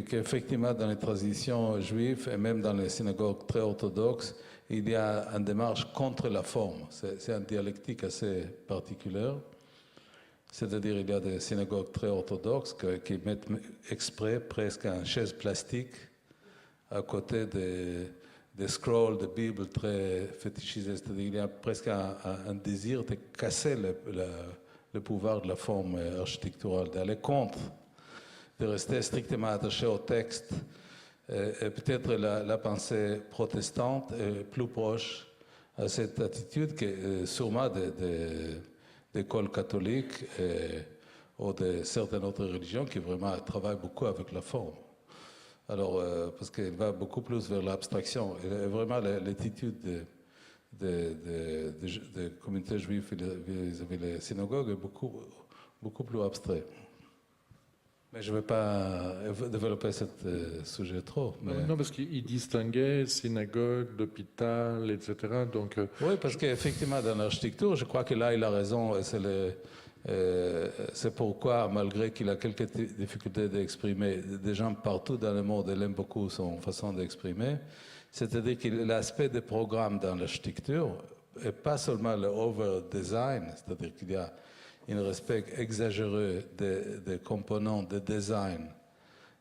qu'effectivement, dans les traditions juives et même dans les synagogues très orthodoxes, il y a une démarche contre la forme. C'est une dialectique assez particulière. C'est-à-dire, il y a des synagogues très orthodoxes qui mettent exprès presque une chaise plastique à côté des scrolls de Bible très fétichisés. C'est-à-dire, il y a presque un désir de casser le pouvoir de la forme architecturale, d'aller contre, de rester strictement attaché au texte. Et peut-être la pensée protestante est plus proche à cette attitude que sûrement d'écoles catholiques ou de certaines autres religions qui vraiment travaillent beaucoup avec la forme. Alors, parce qu'elle va beaucoup plus vers l'abstraction. Et vraiment, l'attitude des communautés juives vis-à-vis des synagogues est beaucoup plus abstrait. Mais je ne vais pas développer ce sujet trop. Mais... Non, parce qu'il distinguait synagogue, l'hôpital, etc. Donc, oui, parce qu'effectivement, dans l'architecture, je crois que là, il a raison. C'est pourquoi, malgré qu'il a quelques difficultés d'exprimer, des gens partout dans le monde, ils aiment beaucoup son façon d'exprimer. C'est-à-dire que l'aspect des programmes dans l'architecture n'est pas seulement le over-design, c'est-à-dire qu'il y a un respect exagéré des composants de design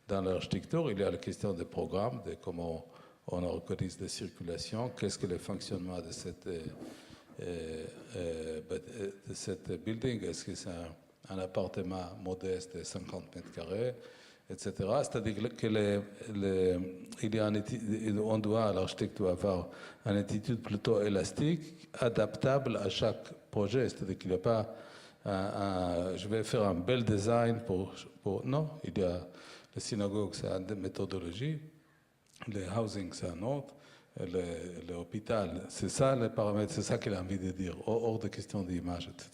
dans l'architecture. Il y a la question des programmes, de comment on organise des circulations, qu'est-ce que le fonctionnement de cette building, est-ce que c'est un appartement modeste de 50 mètres carrés, etc. C'est-à-dire on doit à l'architecture avoir une attitude plutôt élastique, adaptable à chaque projet. C'est-à-dire qu'il n'y a pas je vais faire un bel design non, il y a les synagogues, c'est une méthodologie, le housing, c'est un autre, l'hôpital, c'est ça les paramètres, c'est ça qu'il a envie de dire, hors de question d'image, etc.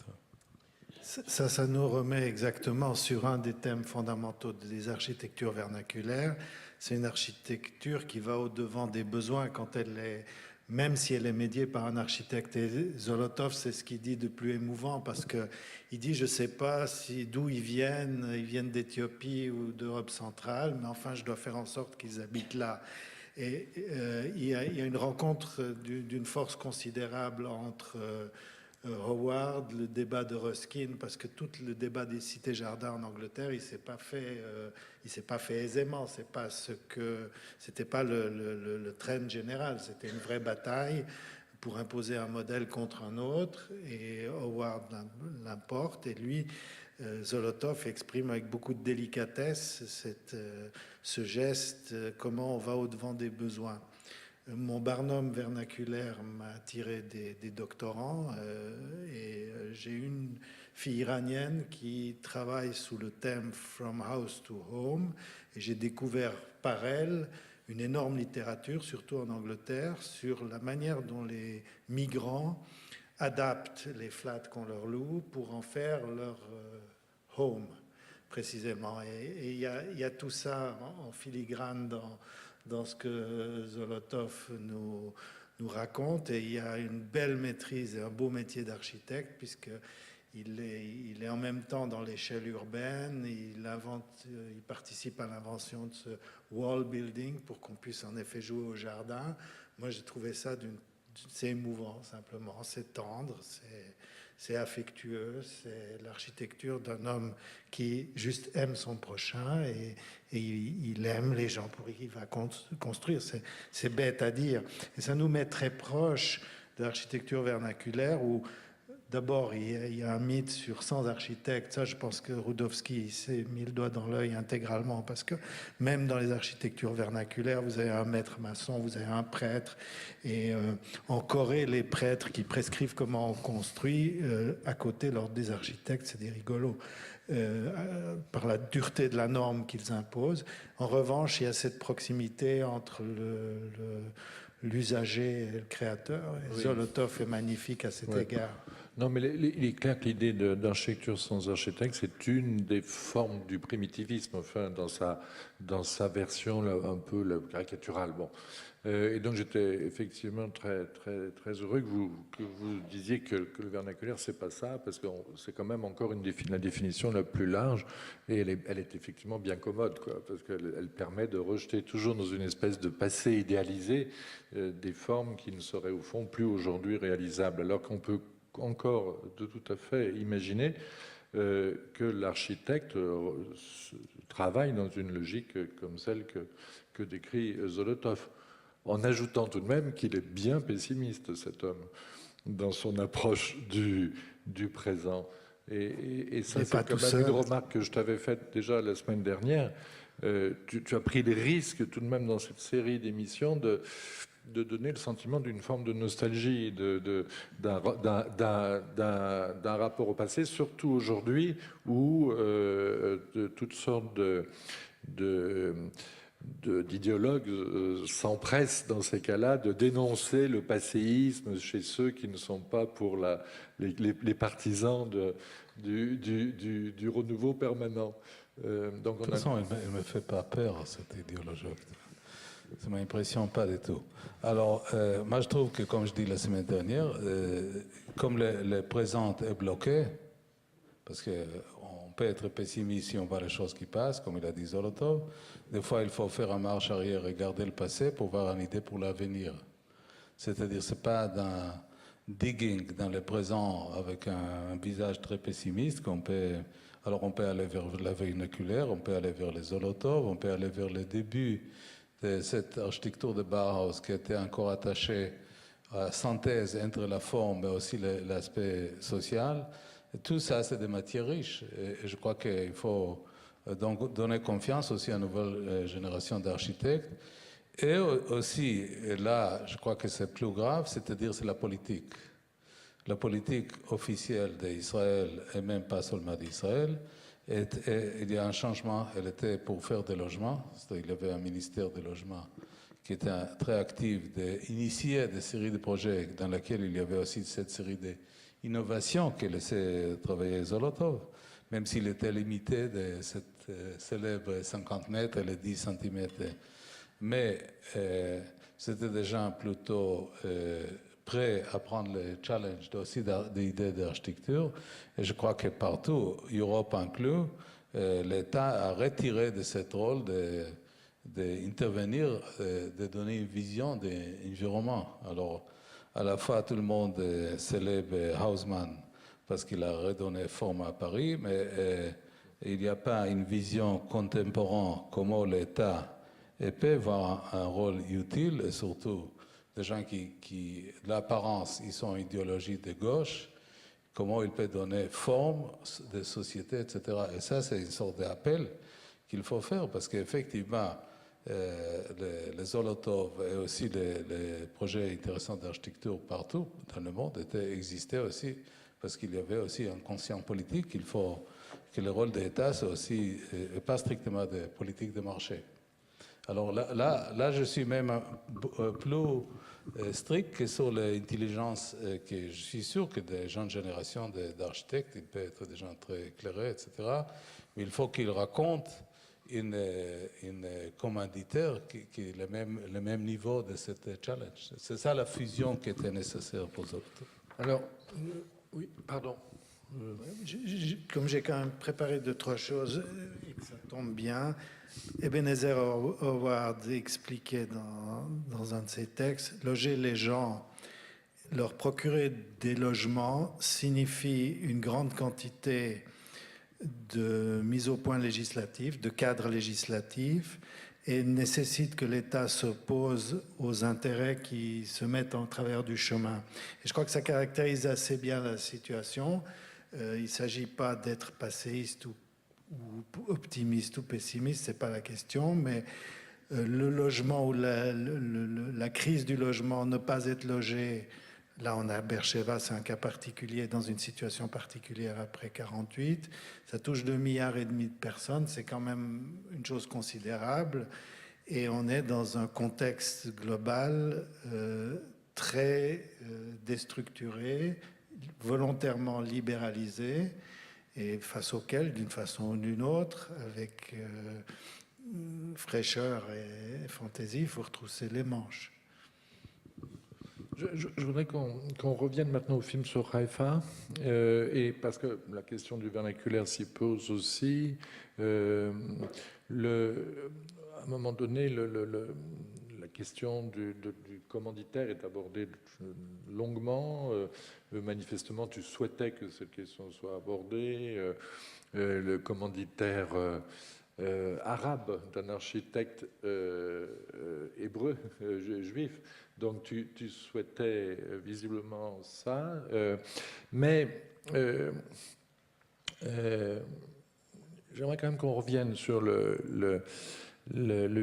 Ça nous remet exactement sur un des thèmes fondamentaux des architectures vernaculaires. C'est une architecture qui va au-devant des besoins quand elle est, même si elle est médiée par un architecte. Et Zolotov, c'est ce qu'il dit de plus émouvant, parce qu'il dit, je ne sais pas d'où ils viennent d'Éthiopie ou d'Europe centrale, mais enfin, je dois faire en sorte qu'ils habitent là. Et il y a une rencontre d'une force considérable entre Howard, le débat de Ruskin, parce que tout le débat des cités-jardins en Angleterre, il s'est pas fait aisément. C'était pas le trend général. C'était une vraie bataille pour imposer un modèle contre un autre. Et Howard l'importe. Et lui, Zolotov exprime avec beaucoup de délicatesse ce geste, comment on va au-devant des besoins. Mon Barnum vernaculaire m'a attiré des doctorants et j'ai une fille iranienne qui travaille sous le thème From House to Home, et j'ai découvert par elle une énorme littérature, surtout en Angleterre, sur la manière dont les migrants adaptent les flats qu'on leur loue pour en faire leur home, précisément. Et il y a tout ça en filigrane dans ce que Zolotov nous raconte, et il y a une belle maîtrise et un beau métier d'architecte, puisqu'il est en même temps dans l'échelle urbaine, il participe à l'invention de ce wall building pour qu'on puisse en effet jouer au jardin. Moi, j'ai trouvé ça c'est émouvant, simplement, c'est tendre, c'est affectueux, c'est l'architecture d'un homme qui juste aime son prochain et il aime les gens pour qui il va construire. C'est bête à dire. Et ça nous met très proche de l'architecture vernaculaire où, d'abord, il y a un mythe sur 100 architectes. Ça, je pense que Rudowski s'est mis le doigt dans l'œil intégralement, parce que même dans les architectures vernaculaires, vous avez un maître maçon, vous avez un prêtre. Et en Corée, les prêtres qui prescrivent comment on construit, à côté, l'ordre des architectes, c'est des rigolos, par la dureté de la norme qu'ils imposent. En revanche, il y a cette proximité entre l'usager et le créateur. Et oui. Zolotov est magnifique à cet égard. Non, mais il est clair que l'idée d'architecture sans architecte, c'est une des formes du primitivisme, enfin, dans sa version là, un peu là, caricaturale. Bon. Et donc j'étais effectivement très, très, très heureux que vous disiez que le vernaculaire, c'est pas ça, parce que c'est quand même encore la définition la plus large, et elle est effectivement bien commode, quoi, parce qu'elle permet de rejeter toujours dans une espèce de passé idéalisé des formes qui ne seraient au fond plus aujourd'hui réalisables, alors qu'on peut encore de tout à fait imaginer que l'architecte travaille dans une logique comme celle que décrit Zolotov, en ajoutant tout de même qu'il est bien pessimiste, cet homme, dans son approche du présent. Et ça, c'est quand même une remarque que je t'avais faite déjà la semaine dernière. Tu as pris les risques tout de même dans cette série d'émissions de donner le sentiment d'une forme de nostalgie, d'un rapport au passé, surtout aujourd'hui où toutes sortes d'idéologues s'empressent dans ces cas-là de dénoncer le passéisme chez ceux qui ne sont pas pour les partisans du renouveau permanent. Donc de toute façon, elle ne me fait pas peur, cette idéologie. Ça ne m'impressionne pas du tout. Alors, moi, je trouve que, comme je dis la semaine dernière, comme le présent est bloqué, parce qu'on peut être pessimiste si on voit les choses qui passent, comme il a dit Zolotov, des fois, il faut faire une marche arrière et garder le passé pour avoir une idée pour l'avenir. C'est-à-dire, ce n'est pas d'un digging dans le présent avec un visage très pessimiste qu'on peut... Alors, on peut aller vers la vernaculaire, on peut aller vers les Zolotov, on peut aller vers le début de cette architecture de Bauhaus qui était encore attachée à la synthèse entre la forme et aussi l'aspect social. Et tout ça, c'est des matières riches. Et je crois qu'il faut donc donner confiance aussi à une nouvelle génération d'architectes. Et aussi, et là, je crois que c'est plus grave, c'est-à-dire c'est la politique. La politique officielle d'Israël, et même pas seulement d'Israël, il y a un changement. Elle était pour faire des logements. Il y avait un ministère des logements qui était très actif d'initier des séries de projets dans lesquels il y avait aussi cette série d'innovations que laissait travailler Zolotov, même s'il était limité de cette célèbre 50 mètres et les 10 centimètres. Mais c'était des gens plutôt prêts à prendre le challenge aussi d'idées d'architecture. Et je crois que partout, Europe inclus, l'État a retiré de ce rôle d'intervenir, de donner une vision de l'environnement. Alors, à la fois, tout le monde célèbre Haussmann parce qu'il a redonné forme à Paris, mais il n'y a pas une vision contemporaine comment l'État peut avoir un rôle utile, et surtout des gens qui l'apparence, ils sont idéologie de gauche, comment il peut donner forme de société, etc. Et ça, c'est une sorte d'appel qu'il faut faire, parce qu'effectivement, les Zolotov et aussi les projets intéressants d'architecture partout dans le monde existaient aussi, parce qu'il y avait aussi un conscient politique. Il faut que le rôle de l'État, c'est aussi, et pas strictement de politique de marché. Alors là, je suis même plus strict que sur l'intelligence, que je suis sûr que des jeunes générations d'architectes, ils peuvent être des gens très éclairés, etc. Mais il faut qu'ils racontent une commanditaire qui est le même niveau de cette challenge. C'est ça la fusion qui était nécessaire pour eux. Alors, oui, pardon. Comme j'ai quand même préparé 2-3 choses, et que ça tombe bien, Ebenezer Howard expliquait dans un de ses textes, loger les gens, leur procurer des logements signifie une grande quantité de mise au point législative, de cadres législatifs, et nécessite que l'État s'oppose aux intérêts qui se mettent en travers du chemin. Et je crois que ça caractérise assez bien la situation. Il ne s'agit pas d'être passéiste ou optimiste ou pessimiste, ce n'est pas la question, mais le logement ou la crise du logement, ne pas être logé, là on a Beersheba, c'est un cas particulier, dans une situation particulière après 48, ça touche 2,5 milliards de personnes, c'est quand même une chose considérable, et on est dans un contexte global très déstructuré. volontairement libéralisé et face auquel, d'une façon ou d'une autre, avec fraîcheur et fantaisie, il faut retrousser les manches. Je voudrais qu'on revienne maintenant au film sur Haïfa, et parce que la question du vernaculaire s'y pose aussi. À un moment donné, la question du commanditaire est abordée longuement. Manifestement, tu souhaitais que cette question soit abordée. Le commanditaire arabe d'un architecte hébreu, juif. Donc tu souhaitais visiblement ça. Mais j'aimerais quand même qu'on revienne sur le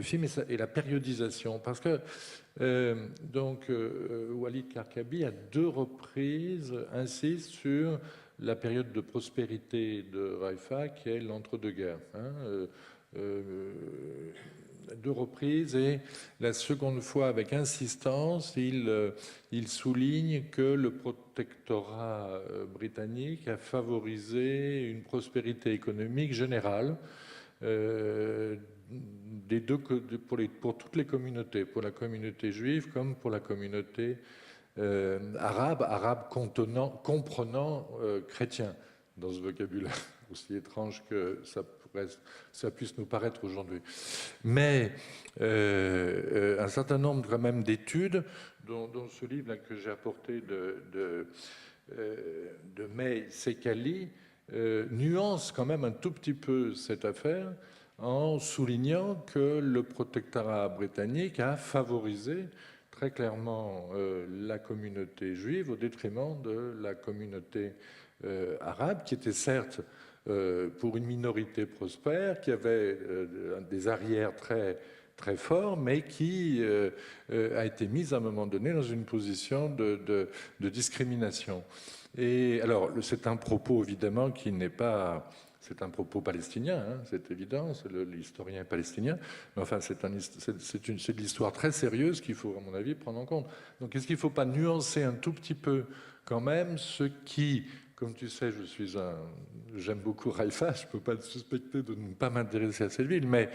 film et la périodisation. Parce que Walid Karkabi, à 2 reprises, insiste sur la période de prospérité de Haïfa, qui est l'entre-deux-guerres. 2 reprises, et la seconde fois, avec insistance, il souligne que le protectorat britannique a favorisé une prospérité économique générale pour toutes les communautés, pour la communauté juive comme pour la communauté arabe comprenant chrétien, dans ce vocabulaire aussi étrange que ça puisse nous paraître aujourd'hui. Mais un certain nombre quand même d'études, dont ce livre là, que j'ai apporté de May Sekali, nuance quand même un tout petit peu cette affaire en soulignant que le protectorat britannique a favorisé très clairement la communauté juive au détriment de la communauté arabe, qui était certes pour une minorité prospère, qui avait des arrières très, très forts, mais qui a été mise à un moment donné dans une position de discrimination. Et alors, c'est un propos évidemment qui n'est pas... C'est un propos palestinien, hein, c'est évident, c'est l'historien palestinien, mais enfin c'est de l'histoire très sérieuse qu'il faut, à mon avis, prendre en compte. Donc est-ce qu'il ne faut pas nuancer un tout petit peu quand même ce qui, comme tu sais, j'aime beaucoup Haïfa, je ne peux pas le suspecter de ne pas m'intéresser à cette ville, mais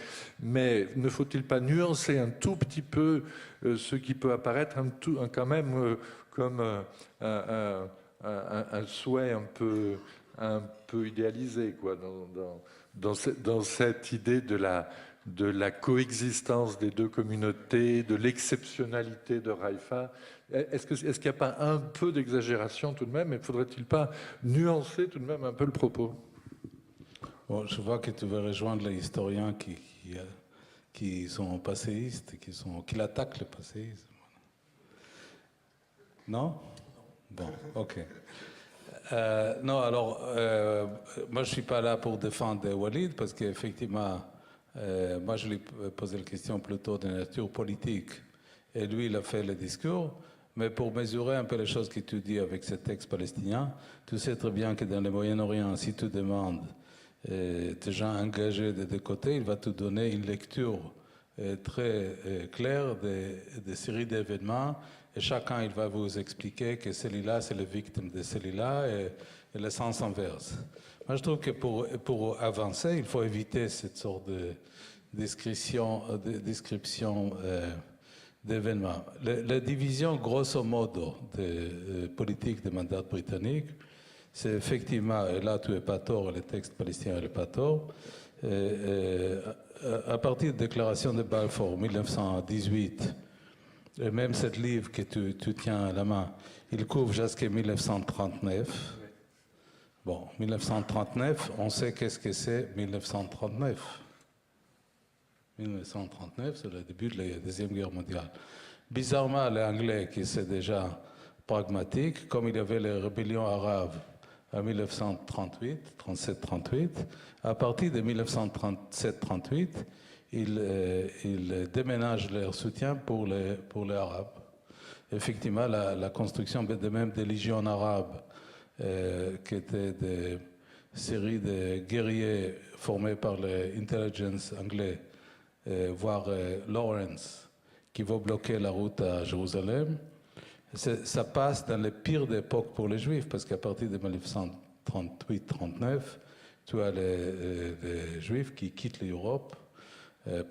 ne faut-il pas nuancer un tout petit peu ce qui peut apparaître quand même comme un souhait un peu idéalisé, quoi, dans cette idée de la coexistence des 2 communautés, de l'exceptionnalité de Haïfa. Est-ce qu'il n'y a pas un peu d'exagération tout de même, et ne faudrait-il pas nuancer tout de même un peu le propos? Bon, je vois que tu veux rejoindre les historiens qui sont passéistes, qui l'attaquent le passéisme. Non? Bon, ok. Non, alors, moi je ne suis pas là pour défendre Walid, parce qu'effectivement, moi je lui ai posé la question plutôt de nature politique, et lui il a fait le discours, mais pour mesurer un peu les choses que tu dis avec ce texte palestinien, tu sais très bien que dans le Moyen-Orient, si tu demandes des gens engagés des 2 côtés, il va te donner une lecture très claire des séries d'événements. Et chacun, il va vous expliquer que celui-là, c'est la victime de celui-là, et le sens inverse. Moi, je trouve que pour avancer, il faut éviter cette sorte de description d'événements. La division, grosso modo, de politique de mandat britannique, c'est effectivement, et là tu n'es pas tort, le texte palestinien n'est pas tort, à partir de la déclaration de Balfour, 1918, et même ce livre que tu tiens à la main, il couvre jusqu'à 1939. Bon, 1939, on sait qu'est-ce que c'est 1939. 1939, c'est le début de la Deuxième Guerre mondiale. Bizarrement, les Anglais, qui sont déjà pragmatiques, comme il y avait les rébellions arabes en 1938, 37-38, à partir de 1937-38, ils déménagent leur soutien pour les Arabes. Effectivement, la construction de même des légions arabes, qui étaient des séries de guerriers formés par l'intelligence anglais, voire Lawrence, qui va bloquer la route à Jérusalem, Ça passe dans les pires époques pour les Juifs, parce qu'à partir de 1938-39, tu as les Juifs qui quittent l'Europe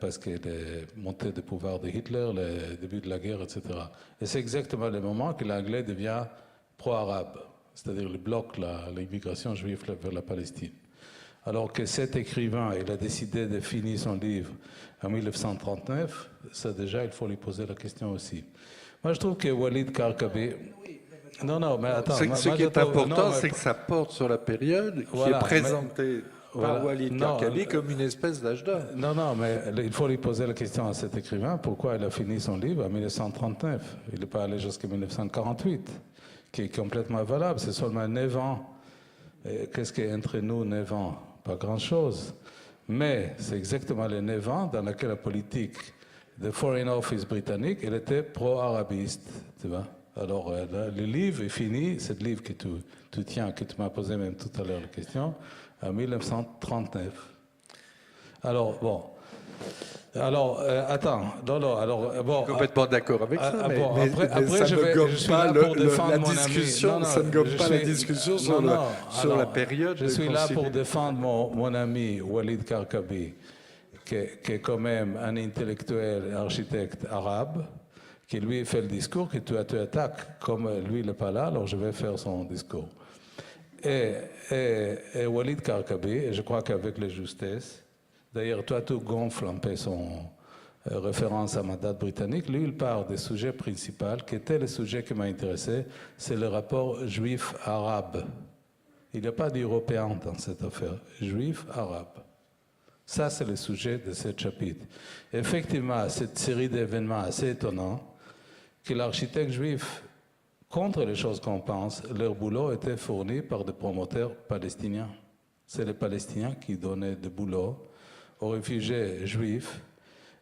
parce que les montées de pouvoir de Hitler, le début de la guerre, etc. Et c'est exactement le moment que l'anglais devient pro-arabe, c'est-à-dire le bloc l'immigration juive vers la Palestine. Alors que cet écrivain, il a décidé de finir son livre en 1939, ça déjà, il faut lui poser la question aussi. Moi, je trouve que Walid Karkabi... Non, mais attends. Ce qui est important, c'est que ça porte sur la période qui est présentée par Walid Karkabi comme une espèce d'âge d'or. Non, mais il faut lui poser la question à cet écrivain, pourquoi il a fini son livre en 1939. Il n'est pas allé jusqu'en 1948, qui est complètement valable. C'est seulement 9 ans. Qu'est-ce qu'il y a entre nous, 9 ans? Pas grand-chose. Mais c'est exactement les 9 ans dans lesquels la politique de Foreign Office britannique, elle était pro-arabiste, tu vois. Alors, le livre est fini, c'est le livre que tu tiens, que tu m'as posé même tout à l'heure la question, en 1939. Alors, bon. Alors, attends. Non, alors, bon. Je suis complètement d'accord avec ça, mais après, ça ne gomme pas la discussion. Ça ne gomme pas la discussion sur la période. Je suis là pour défendre mon ami Walid Karkabi, qui est quand même un intellectuel et architecte arabe, qui lui fait le discours que tu attaques. Comme lui n'est pas là, alors je vais faire son discours. Et Walid Karkabi, je crois qu'avec la justesse, d'ailleurs, toi, tu gonfles un peu son référence à mandat britannique. Lui, il parle des sujets principaux, qui était le sujet qui m'a intéressé, c'est le rapport juif-arabe. Il n'y a pas d'Européen dans cette affaire. Juif-arabe. Ça, c'est le sujet de ce chapitre. Effectivement, cette série d'événements assez étonnants, que l'architecte juif, contre les choses qu'on pense, leur boulot était fourni par des promoteurs palestiniens. C'est les Palestiniens qui donnaient du boulot aux réfugiés juifs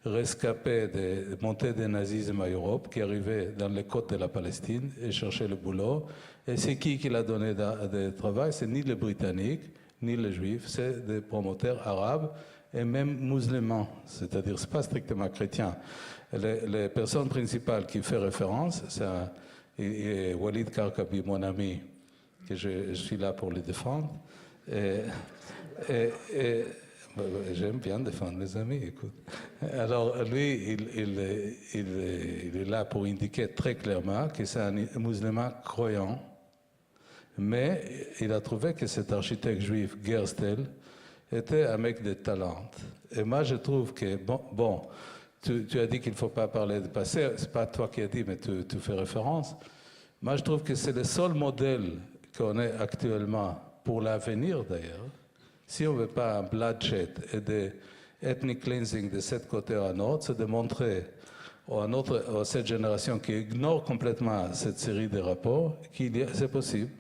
rescapés des montées du nazisme à Europe, qui arrivaient dans les côtes de la Palestine et cherchaient le boulot. Et c'est qui l'a donné de travail? C'est ni les Britanniques, ni les Juifs, c'est des promoteurs arabes et même musulmans, c'est-à-dire c'est pas strictement chrétien. Les personnes principales qui font référence, c'est Walid Karkabi, mon ami, que je suis là pour le défendre. J'aime bien défendre les amis, écoute. Alors, lui, il est là pour indiquer très clairement que c'est un musulman croyant, mais il a trouvé que cet architecte juif, Gerstel, était un mec de talent. Et moi, je trouve que, bon, tu as dit qu'il ne faut pas parler du passé, c'est pas toi qui as dit, mais tu fais référence. Moi, je trouve que c'est le seul modèle qu'on ait actuellement, pour l'avenir d'ailleurs. Si on ne veut pas un bloodshed et des ethnic cleansing de cet côté à l'autre, c'est de montrer à cette génération qui ignore complètement cette série de rapports qu'il c'est possible.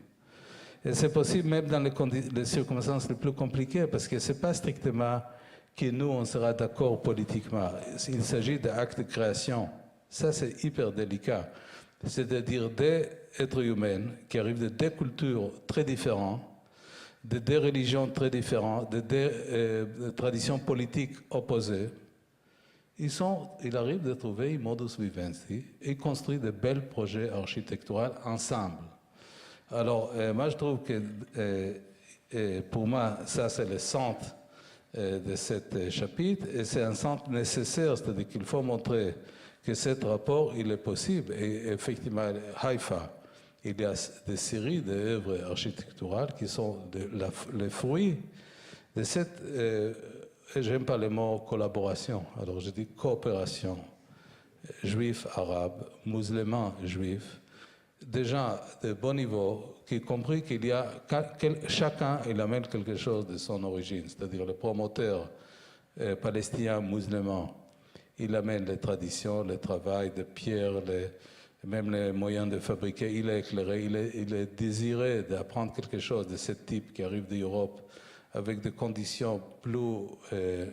Et c'est possible même dans les circonstances les plus compliquées, parce que ce n'est pas strictement que nous, on sera d'accord politiquement. Il s'agit d'actes de création. Ça, c'est hyper délicat. C'est-à-dire des êtres humains qui arrivent de deux cultures très différentes, de deux religions très différentes, de deux traditions politiques opposées. Ils arrivent de trouver un modus vivendi et construire de bels projets architecturaux ensemble. Alors, moi, je trouve que, pour moi, ça, c'est le centre de ce chapitre, et c'est un centre nécessaire, c'est-à-dire qu'il faut montrer que ce rapport, il est possible. Et effectivement, Haïfa, il y a des séries d'œuvres architecturales qui sont les fruits de cette, j'aime pas le mot collaboration, alors je dis coopération, juifs-arabes, musulmans-juifs, des gens de bon niveau, qui compris qu'il y a, chacun il amène quelque chose de son origine, c'est-à-dire le promoteur palestinien musulman, il amène les traditions, le travail de pierre, même les moyens de fabriquer, il est éclairé, il est désiré d'apprendre quelque chose de ce type qui arrive d'Europe avec des conditions plus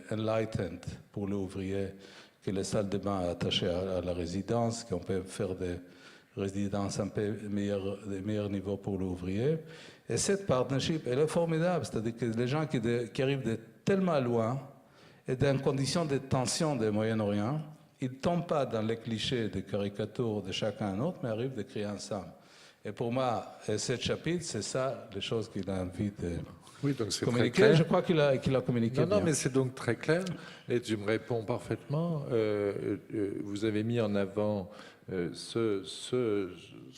enlightened pour l'ouvrier que les salles de bain attachées à la résidence, qu'on peut faire des résidences un peu de meilleur niveau pour l'ouvrier. Et cette partnership, elle est formidable, c'est-à-dire que les gens qui arrivent de tellement loin et dans conditions de tension du Moyen-Orient, ils ne tombent pas dans les clichés de caricature de chacun d'autre, mais arrivent à créer ensemble. Et pour moi, ce chapitre, c'est ça, les choses qu'il a envie de Oui, donc c'est très communiquer. clair. Je crois qu'il a communiqué Non, bien. non, mais c'est donc très clair, et tu me réponds parfaitement. Vous avez mis en avant ce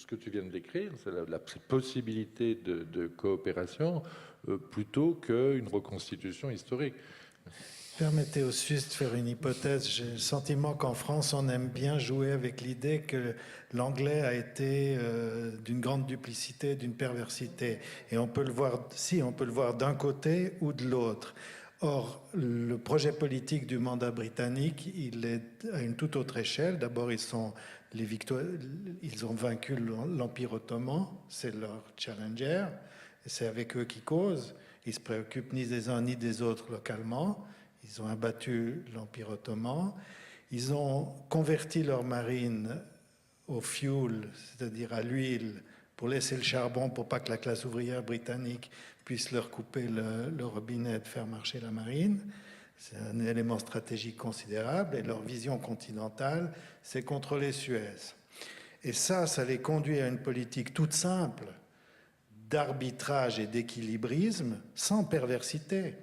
que tu viens de décrire, c'est la possibilité de coopération, plutôt qu'une reconstitution historique. Permettez au Suisse de faire une hypothèse. J'ai le sentiment qu'en France, on aime bien jouer avec l'idée que l'anglais a été d'une grande duplicité, d'une perversité. Et on peut le voir, on peut le voir d'un côté ou de l'autre. Or, le projet politique du mandat britannique, il est à une toute autre échelle. D'abord, ils ont vaincu l'Empire ottoman, c'est leur challenger, et c'est avec eux qu'ils causent. Ils ne se préoccupent ni des uns ni des autres localement. Ils ont abattu l'Empire ottoman. Ils ont converti leur marine au fuel, c'est-à-dire à l'huile, pour laisser le charbon, pour pas que la classe ouvrière britannique puisse leur couper le robinet de faire marcher la marine. C'est un élément stratégique considérable. Et leur vision continentale, c'est contrôler Suez. Et ça les conduit à une politique toute simple d'arbitrage et d'équilibrisme, sans perversité,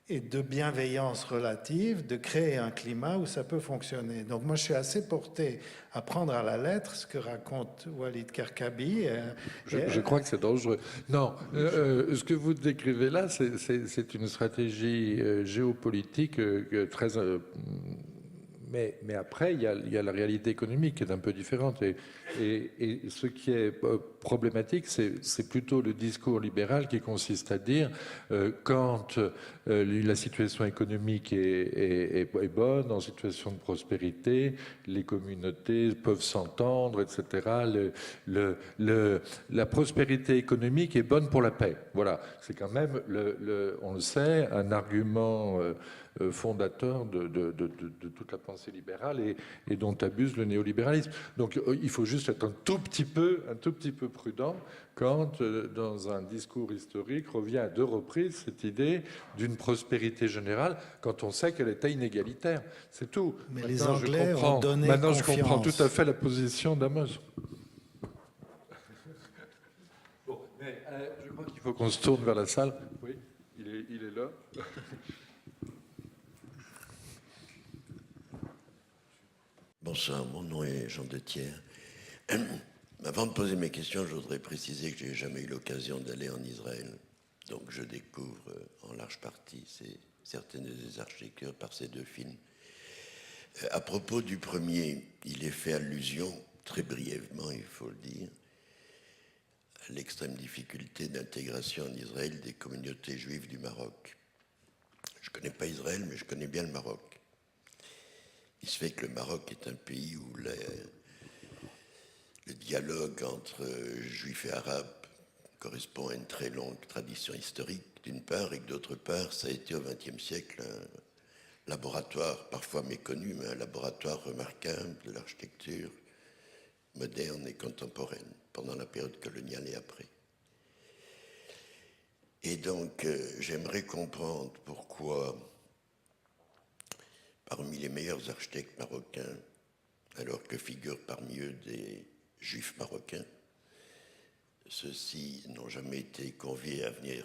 et de bienveillance relative, de créer un climat où ça peut fonctionner. Donc moi, je suis assez porté à prendre à la lettre ce que raconte Walid Karkabi. Je crois que c'est dangereux. Non, ce que vous décrivez là, c'est une stratégie géopolitique très... Mais après, il y a la réalité économique qui est un peu différente. Et ce qui est problématique, c'est plutôt le discours libéral qui consiste à dire quand la situation économique est bonne, en situation de prospérité, les communautés peuvent s'entendre, etc. La prospérité économique est bonne pour la paix. Voilà, c'est quand même, on le sait, un argument fondateur de toute la pensée libérale et dont abuse le néolibéralisme. Donc il faut juste être un tout petit peu prudent quand, dans un discours historique, revient à 2 reprises cette idée d'une prospérité générale, quand on sait qu'elle était inégalitaire. C'est tout. Mais maintenant, les Anglais ont donné Maintenant, confiance. je comprends tout à fait la position d'Amos. Bon, mais je crois qu'il faut qu'on se tourne vers la salle. Oui, il est là. Bonsoir, mon nom est Jean Dethiers. Avant de poser mes questions, je voudrais préciser que je n'ai jamais eu l'occasion d'aller en Israël. Donc je découvre en large partie certaines des architectures par ces 2 films. À propos du premier, il est fait allusion, très brièvement il faut le dire, à l'extrême difficulté d'intégration en Israël des communautés juives du Maroc. Je ne connais pas Israël, mais je connais bien le Maroc. Il se fait que le Maroc est un pays où le dialogue entre juifs et arabes correspond à une très longue tradition historique, d'une part, et que d'autre part, ça a été au XXe siècle un laboratoire, parfois méconnu, mais un laboratoire remarquable de l'architecture moderne et contemporaine, pendant la période coloniale et après. Et donc, j'aimerais comprendre pourquoi, parmi les meilleurs architectes marocains, alors que figurent parmi eux des juifs marocains, ceux-ci n'ont jamais été conviés à venir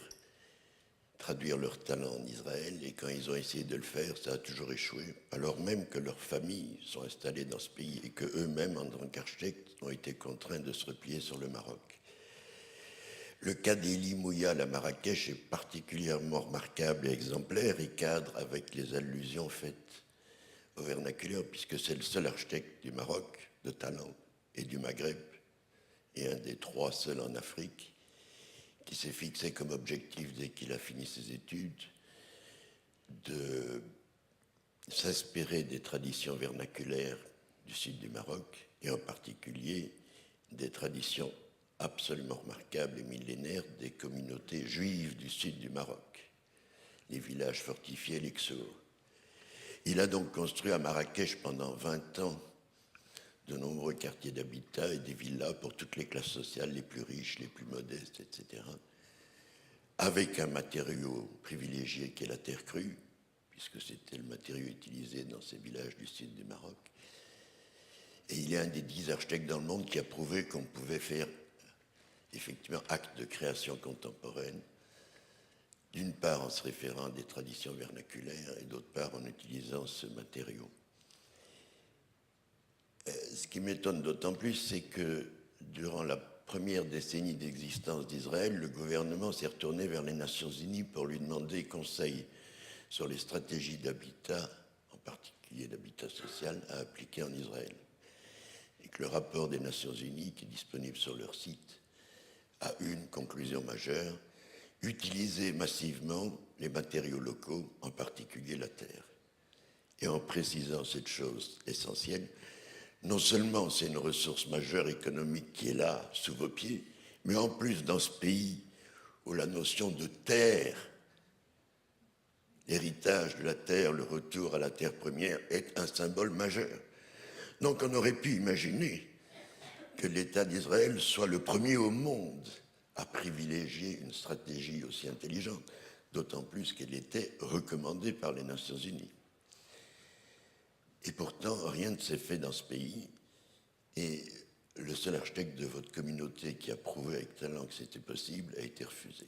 traduire leur talent en Israël, et quand ils ont essayé de le faire, ça a toujours échoué, alors même que leurs familles sont installées dans ce pays et qu'eux-mêmes, en tant qu'architectes, ont été contraints de se replier sur le Maroc. Le cas d'Eli Mouyal à Marrakech est particulièrement remarquable et exemplaire et cadre avec les allusions faites au vernaculaire, puisque c'est le seul architecte du Maroc de talent et du Maghreb, et un des 3 seuls en Afrique, qui s'est fixé comme objectif, dès qu'il a fini ses études, de s'inspirer des traditions vernaculaires du sud du Maroc, et en particulier des traditions absolument remarquables et millénaires des communautés juives du sud du Maroc, les villages fortifiés, les Ksour. Il a donc construit à Marrakech pendant 20 ans de nombreux quartiers d'habitat et des villas pour toutes les classes sociales, les plus riches, les plus modestes, etc., avec un matériau privilégié qui est la terre crue, puisque c'était le matériau utilisé dans ces villages du sud du Maroc. Et il est un des 10 architectes dans le monde qui a prouvé qu'on pouvait faire effectivement acte de création contemporaine, d'une part en se référant à des traditions vernaculaires et d'autre part en utilisant ce matériau. Ce qui m'étonne d'autant plus, c'est que durant la première décennie d'existence d'Israël, le gouvernement s'est retourné vers les Nations Unies pour lui demander conseil sur les stratégies d'habitat, en particulier d'habitat social, à appliquer en Israël. Et que le rapport des Nations Unies, qui est disponible sur leur site, a une conclusion majeure: utiliser massivement les matériaux locaux, en particulier la terre. Et en précisant cette chose essentielle, non seulement c'est une ressource majeure économique qui est là, sous vos pieds, mais en plus, dans ce pays où la notion de terre, l'héritage de la terre, le retour à la terre première, est un symbole majeur. Donc on aurait pu imaginer que l'État d'Israël soit le premier au monde à privilégier une stratégie aussi intelligente, d'autant plus qu'elle était recommandée par les Nations Unies. Et pourtant, rien ne s'est fait dans ce pays, et le seul architecte de votre communauté qui a prouvé avec talent que c'était possible a été refusé.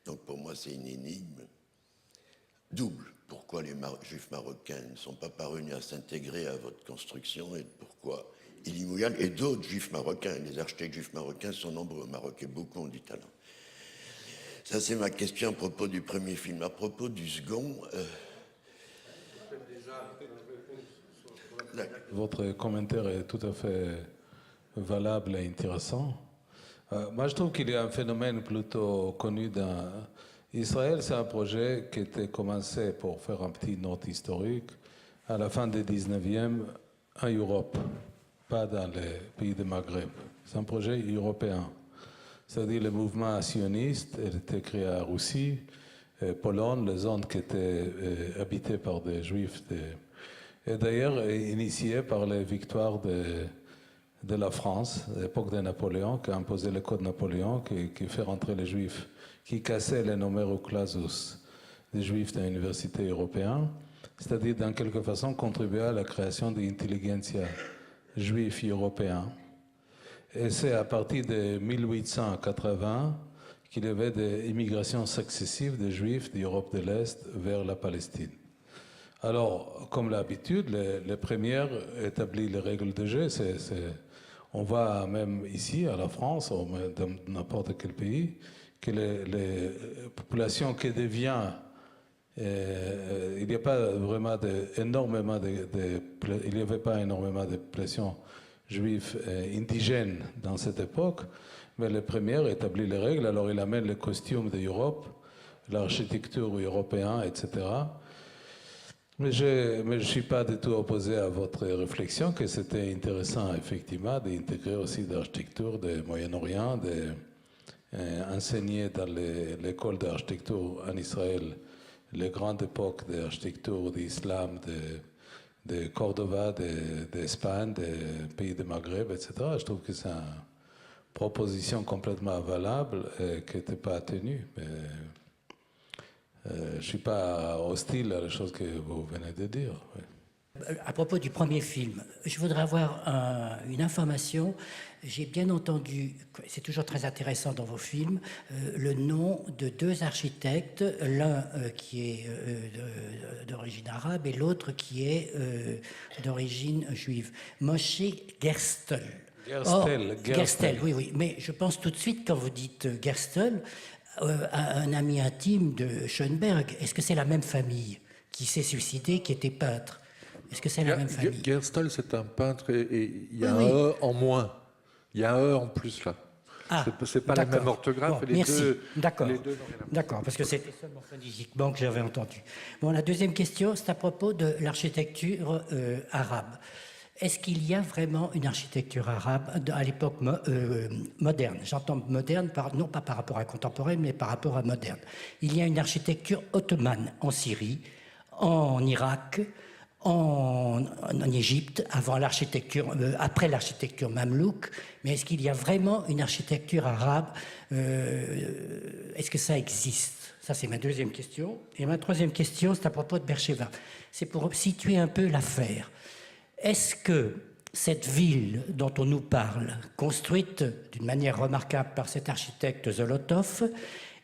Donc pour moi, c'est une énigme double. Pourquoi les Juifs marocains ne sont pas parvenus à s'intégrer à votre construction, et pourquoi Elie Mouyal et d'autres Juifs marocains, les architectes juifs marocains sont nombreux au Maroc et beaucoup ont du talent. Ça, c'est ma question à propos du premier film. À propos du second... Votre commentaire est tout à fait valable et intéressant. Moi, je trouve qu'il y a un phénomène plutôt connu dans Israël. C'est un projet qui était commencé, pour faire un petit note historique, à la fin du 19e en Europe, pas dans les pays du Maghreb. C'est un projet européen. C'est-à-dire le mouvement sioniste était créé en Russie, Pologne, les zones qui étaient habitées par des Juifs. Et d'ailleurs, initié par les victoires de la France, à l'époque de Napoléon, qui a imposé le code Napoléon, qui fait rentrer les Juifs, qui cassait les numéros clausus des Juifs dans l'université européenne, c'est-à-dire, dans quelque façon, contribuer à la création de l'intelligentsia juive européenne. Et c'est à partir de 1880 qu'il y avait des immigrations successives de Juifs d'Europe de l'Est vers la Palestine. Alors, comme l'habitude, les premières établissent les règles de jeu. On voit même ici, à la France, ou dans n'importe quel pays, que les populations qui deviennent... il n'y a pas vraiment énormément il n'y avait pas énormément de populations juives indigènes dans cette époque, mais les premières établissent les règles. Alors, il amène les costumes d'Europe, l'architecture européenne, etc. Mais je ne suis pas du tout opposé à votre réflexion, que c'était intéressant, effectivement, d'intégrer aussi l'architecture du Moyen-Orient, d'enseigner dans l'école d'architecture en Israël les grandes époques d'architecture d'islam, de Cordova, d'Espagne, des pays du Maghreb, etc. Je trouve que c'est une proposition complètement valable et qui n'était pas tenue. Mais je ne suis pas hostile à la chose que vous venez de dire. Oui. À propos du premier film, je voudrais avoir une information. J'ai bien entendu, c'est toujours très intéressant dans vos films, le nom de deux architectes, l'un qui est d'origine arabe et l'autre qui est d'origine juive. Moshe Gerstel. Gerstel, oui. Mais je pense tout de suite, quand vous dites Gerstel, à un ami intime de Schoenberg. Est-ce que c'est la même famille qui s'est suicidée, qui était peintre? Est-ce que c'est la même famille? Gerstel, c'est un peintre et il y a un E en moins. Il y a un E en plus là. Ah, c'est pas la même orthographe. Bon, les merci. deux, D'accord. les deux n'ont rien à voir. D'accord, parce que c'était seulement phonétiquement que j'avais entendu. Bon, la deuxième question, c'est à propos de l'architecture arabe. Est-ce qu'il y a vraiment une architecture arabe à l'époque moderne? J'entends moderne, non pas par rapport à contemporaine, mais par rapport à moderne. Il y a une architecture ottomane en Syrie, en Irak, en Égypte, après l'architecture mamelouk, mais est-ce qu'il y a vraiment une architecture arabe? Est-ce que ça existe? Ça, c'est ma deuxième question. Et ma troisième question, c'est à propos de Beersheba. C'est pour situer un peu l'affaire. Est-ce que cette ville dont on nous parle, construite d'une manière remarquable par cet architecte Zolotov,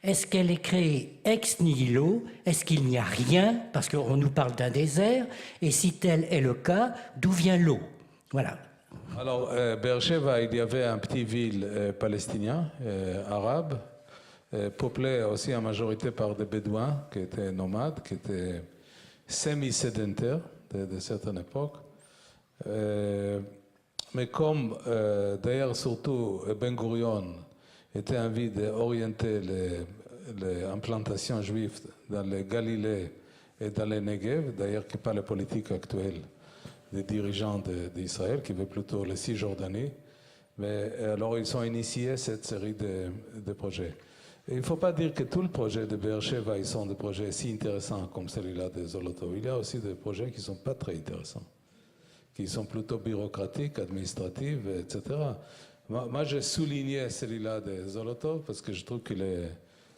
est-ce qu'elle est créée ex nihilo? Est-ce qu'il n'y a rien? Parce qu'on nous parle d'un désert. Et si tel est le cas, d'où vient l'eau? Voilà. Alors, Beersheba, il y avait un petit ville palestinien, arabe, peuplé aussi en majorité par des Bédouins qui étaient nomades, qui étaient semi-sédentaires de certaines époques. Mais comme, d'ailleurs, surtout Ben Gurion était envie d'orienter l'implantation juive dans le Galilée et dans le Negev, d'ailleurs qui n'est pas la politique actuelle des dirigeants d'Israël, qui veut plutôt la Cisjordanie. Mais alors ils ont initié cette série de projets. Et il ne faut pas dire que tous les projets de Beersheba ils sont des projets si intéressants comme celui-là de Zolotov. Il y a aussi des projets qui ne sont pas très intéressants, qui sont plutôt bureaucratiques, administratifs, etc. Moi, j'ai souligné celui-là de Zolotov parce que je trouve qu'il est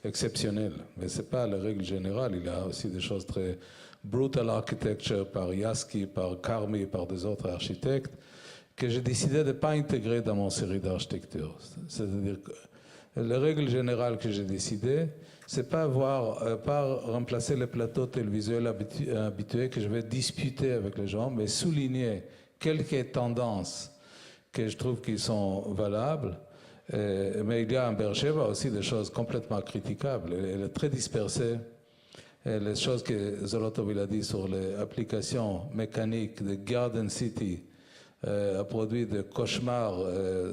exceptionnel. Mais ce n'est pas la règle générale. Il y a aussi des choses très brutal architecture par Yaski, par Karmi, par des autres architectes que j'ai décidé de ne pas intégrer dans mon série d'architecture. C'est-à-dire que la règle générale que j'ai décidé, c'est pas remplacer les plateaux télévisuels habitués que je vais disputer avec les gens, mais souligner quelques tendances que je trouve qui sont valables. Mais il y a en Beersheba aussi des choses complètement critiquables. Elle est très dispersée. Et les choses que Zolotov il a dit sur les applications mécaniques de Garden City a produit des cauchemars,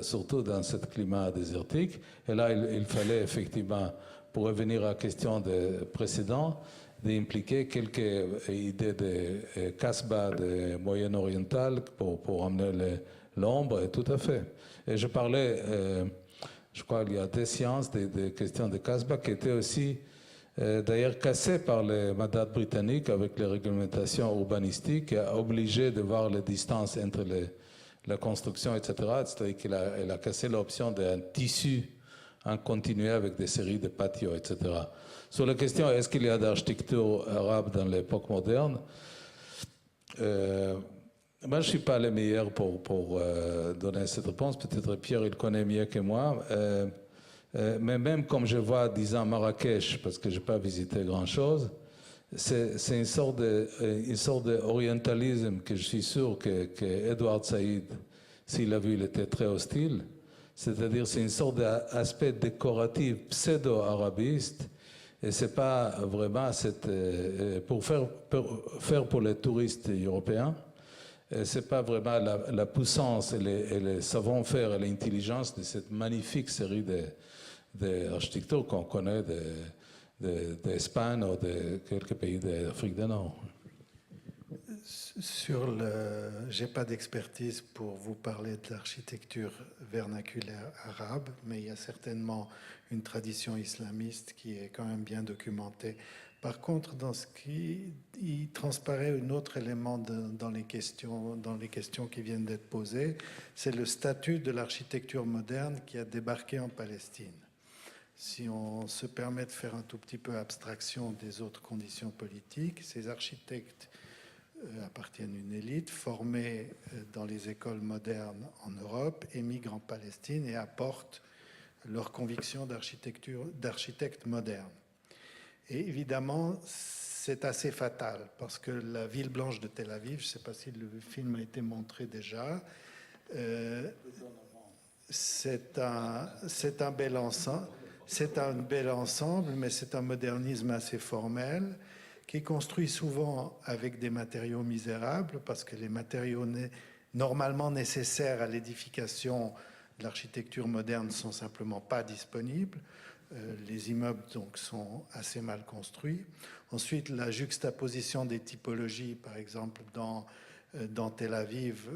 surtout dans ce climat désertique. Et là, il fallait effectivement, pour revenir à la question des précédents, d'impliquer quelques idées de Casbah, de Moyen-Oriental, pour amener l'ombre, et tout à fait. Et je parlais, je crois qu'il y a des séances, des questions de Casbah qui étaient aussi d'ailleurs cassées par les mandats britanniques avec les réglementations urbanistiques, qui a obligé de voir les distances entre la construction, etc. C'est-à-dire qu'il a cassé l'option d'un tissu en continu avec des séries de patios, etc. Sur la question, est-ce qu'il y a d'architecture arabe dans l'époque moderne? Moi, je ne suis pas le meilleur pour donner cette réponse. Peut-être Pierre, il connaît mieux que moi. Mais même comme je vois, disons, Marrakech, parce que je n'ai pas visité grand-chose, c'est une sorte d'orientalisme que je suis sûr que Edward Said, s'il a vu, il était très hostile. C'est-à-dire c'est une sorte d'aspect décoratif pseudo-arabiste. Et ce n'est pas vraiment pour faire pour les touristes européens. Ce n'est pas vraiment la puissance et le savoir-faire et l'intelligence de cette magnifique série d'architecture qu'on connaît d'Espagne ou de quelques pays d'Afrique du Nord. J'ai pas d'expertise pour vous parler de l'architecture vernaculaire arabe, mais il y a certainement une tradition islamiste qui est quand même bien documentée. Par contre, il transparaît un autre élément dans les questions qui viennent d'être posées, c'est le statut de l'architecture moderne qui a débarqué en Palestine. Si on se permet de faire un tout petit peu abstraction des autres conditions politiques, ces architectes appartiennent à une élite formée dans les écoles modernes en Europe, émigrent en Palestine et apportent leurs convictions d'architectes modernes. Et évidemment, c'est assez fatal parce que la ville blanche de Tel Aviv, je ne sais pas si le film a été montré déjà, c'est un bel ensemble. C'est un bel ensemble, mais c'est un modernisme assez formel qui est construit souvent avec des matériaux misérables parce que les matériaux normalement nécessaires à l'édification de l'architecture moderne ne sont simplement pas disponibles. Les immeubles donc sont assez mal construits. Ensuite, la juxtaposition des typologies, par exemple dans Tel Aviv,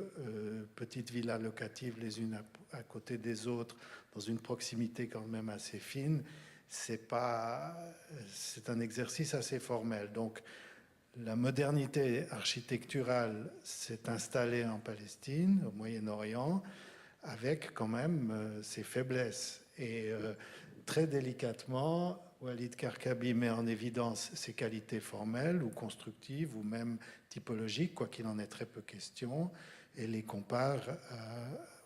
petites villas locatives les unes à côté des autres, dans une proximité quand même assez fine, c'est un exercice assez formel. Donc, la modernité architecturale s'est installée en Palestine, au Moyen-Orient, avec quand même ses faiblesses. Et très délicatement, Walid Karkabi met en évidence ses qualités formelles ou constructives ou même typologiques, quoi qu'il en ait très peu question, et les compare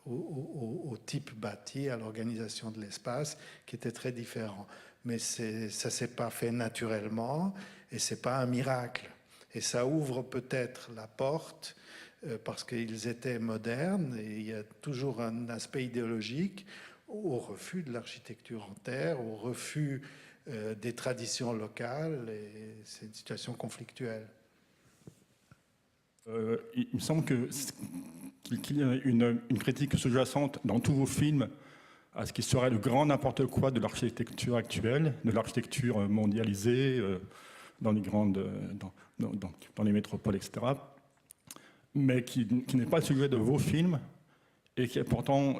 au type bâti, à l'organisation de l'espace, qui était très différent. Mais ça ne s'est pas fait naturellement, et ce n'est pas un miracle. Et ça ouvre peut-être la porte, parce qu'ils étaient modernes, et il y a toujours un aspect idéologique, au refus de l'architecture en terre, au refus des traditions locales, et c'est une situation conflictuelle. Il me semble qu'il y a une critique sous-jacente dans tous vos films à ce qui serait le grand n'importe quoi de l'architecture actuelle, de l'architecture mondialisée dans les métropoles, etc., mais qui n'est pas le sujet de vos films et qui pourtant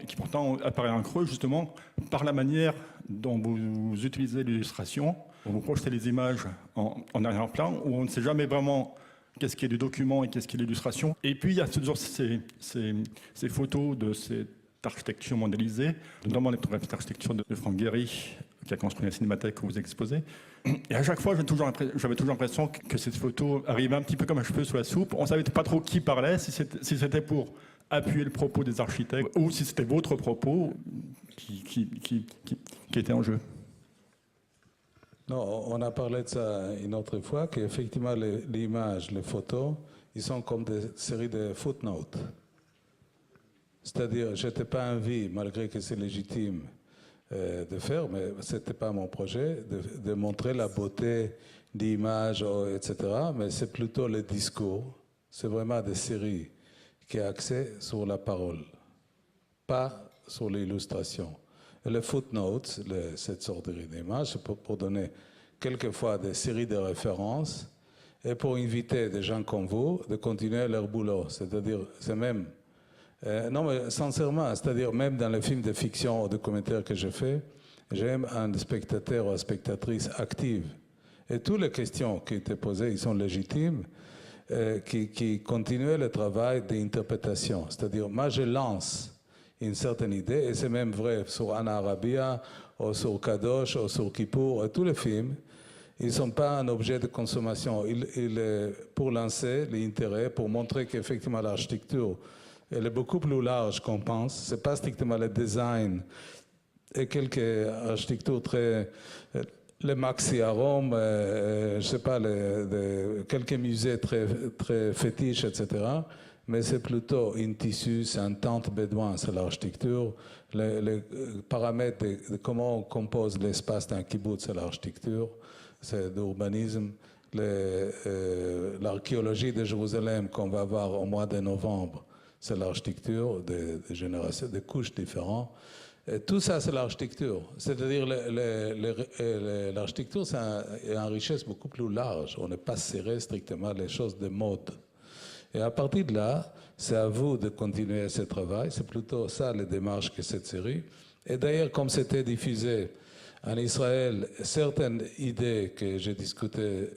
apparaît en creux justement par la manière dont vous utilisez l'illustration, où vous projetez les images en arrière-plan, où on ne sait jamais vraiment qu'est-ce qui est du document et qu'est-ce qui est l'illustration. Et puis il y a toujours ces photos de cette architecture mondialisée, notamment l'architecture de Franck Gehry, qui a construit la cinémathèque que vous exposez. Et à chaque fois, j'avais toujours l'impression que cette photo arrivait un petit peu comme un cheveu sous la soupe. On ne savait pas trop qui parlait, si c'était pour appuyer le propos des architectes ou si c'était votre propos qui était en jeu. Non, on a parlé de ça une autre fois, qu'effectivement les images, les photos, ils sont comme des séries de footnotes. C'est-à-dire, je n'étais pas envie, malgré que c'est légitime de faire, mais ce n'était pas mon projet, de montrer la beauté d'images, etc. Mais c'est plutôt le discours. C'est vraiment des séries qui ont axé sur la parole, pas sur l'illustration. Et les footnotes, cette sorte d'images, c'est pour donner quelquefois des séries de références et pour inviter des gens comme vous de continuer leur boulot. C'est-à-dire, c'est même... non, mais sincèrement, c'est-à-dire même dans les films de fiction ou de commentaires que je fais, j'aime un spectateur ou une spectatrice active. Et toutes les questions qui étaient posées, ils sont légitimes, qui continuent le travail d'interprétation. C'est-à-dire, moi, je lance une certaine idée, et c'est même vrai sur Anna Arabia, ou sur Kadosh, ou sur Kippour, et tous les films, ils ne sont pas un objet de consommation. Pour lancer l'intérêt, pour montrer qu'effectivement l'architecture, elle est beaucoup plus large qu'on pense. Ce n'est pas strictement le design et quelques architectures très... Les Maxi à Rome, je ne sais pas, quelques musées très, très fétiches, etc. Mais c'est plutôt un tissu, c'est un tente bédouin, c'est l'architecture. Les paramètres de comment on compose l'espace d'un kibbutz, c'est l'architecture, c'est l'urbanisme. L'archéologie de Jérusalem qu'on va voir au mois de novembre, c'est l'architecture des générations, des couches différentes. Et tout ça, c'est l'architecture. C'est-à-dire l'architecture, c'est une richesse beaucoup plus large. On n'est pas serré strictement les choses de mode. Et à partir de là, c'est à vous de continuer ce travail. C'est plutôt ça les démarches que cette série. Et d'ailleurs, comme c'était diffusé en Israël, certaines idées que j'ai discutées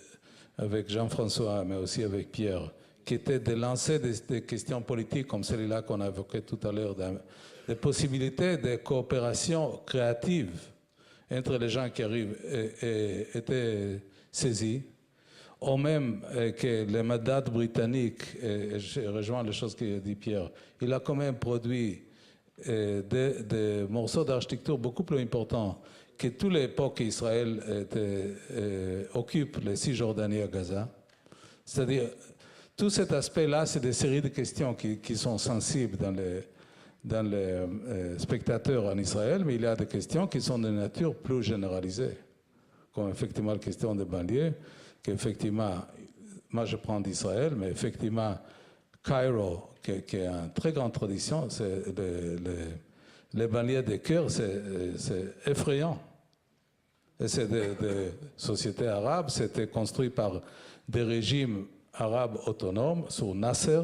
avec Jean-François, mais aussi avec Pierre, qui étaient de lancer des questions politiques comme celle-là qu'on a évoquée tout à l'heure, des possibilités de coopération créative entre les gens qui arrivent étaient saisies. Ou même que le mandat britannique, et je rejoins les choses qu'a dit Pierre, il a quand même produit des morceaux d'architecture beaucoup plus importants que toute l'époque qu'Israël occupe les Cisjordanie à Gaza. C'est-à-dire, tout cet aspect-là, c'est des séries de questions qui sont sensibles dans les spectateurs en Israël, mais il y a des questions qui sont de nature plus généralisée, comme effectivement la question des banlieues, qu'effectivement, moi je prends d'Israël, mais effectivement, Cairo, qui a une très grande tradition, c'est les banlieues des cœurs, c'est effrayant. Et c'est des sociétés arabes, c'était construit par des régimes arabes autonomes, sous Nasser,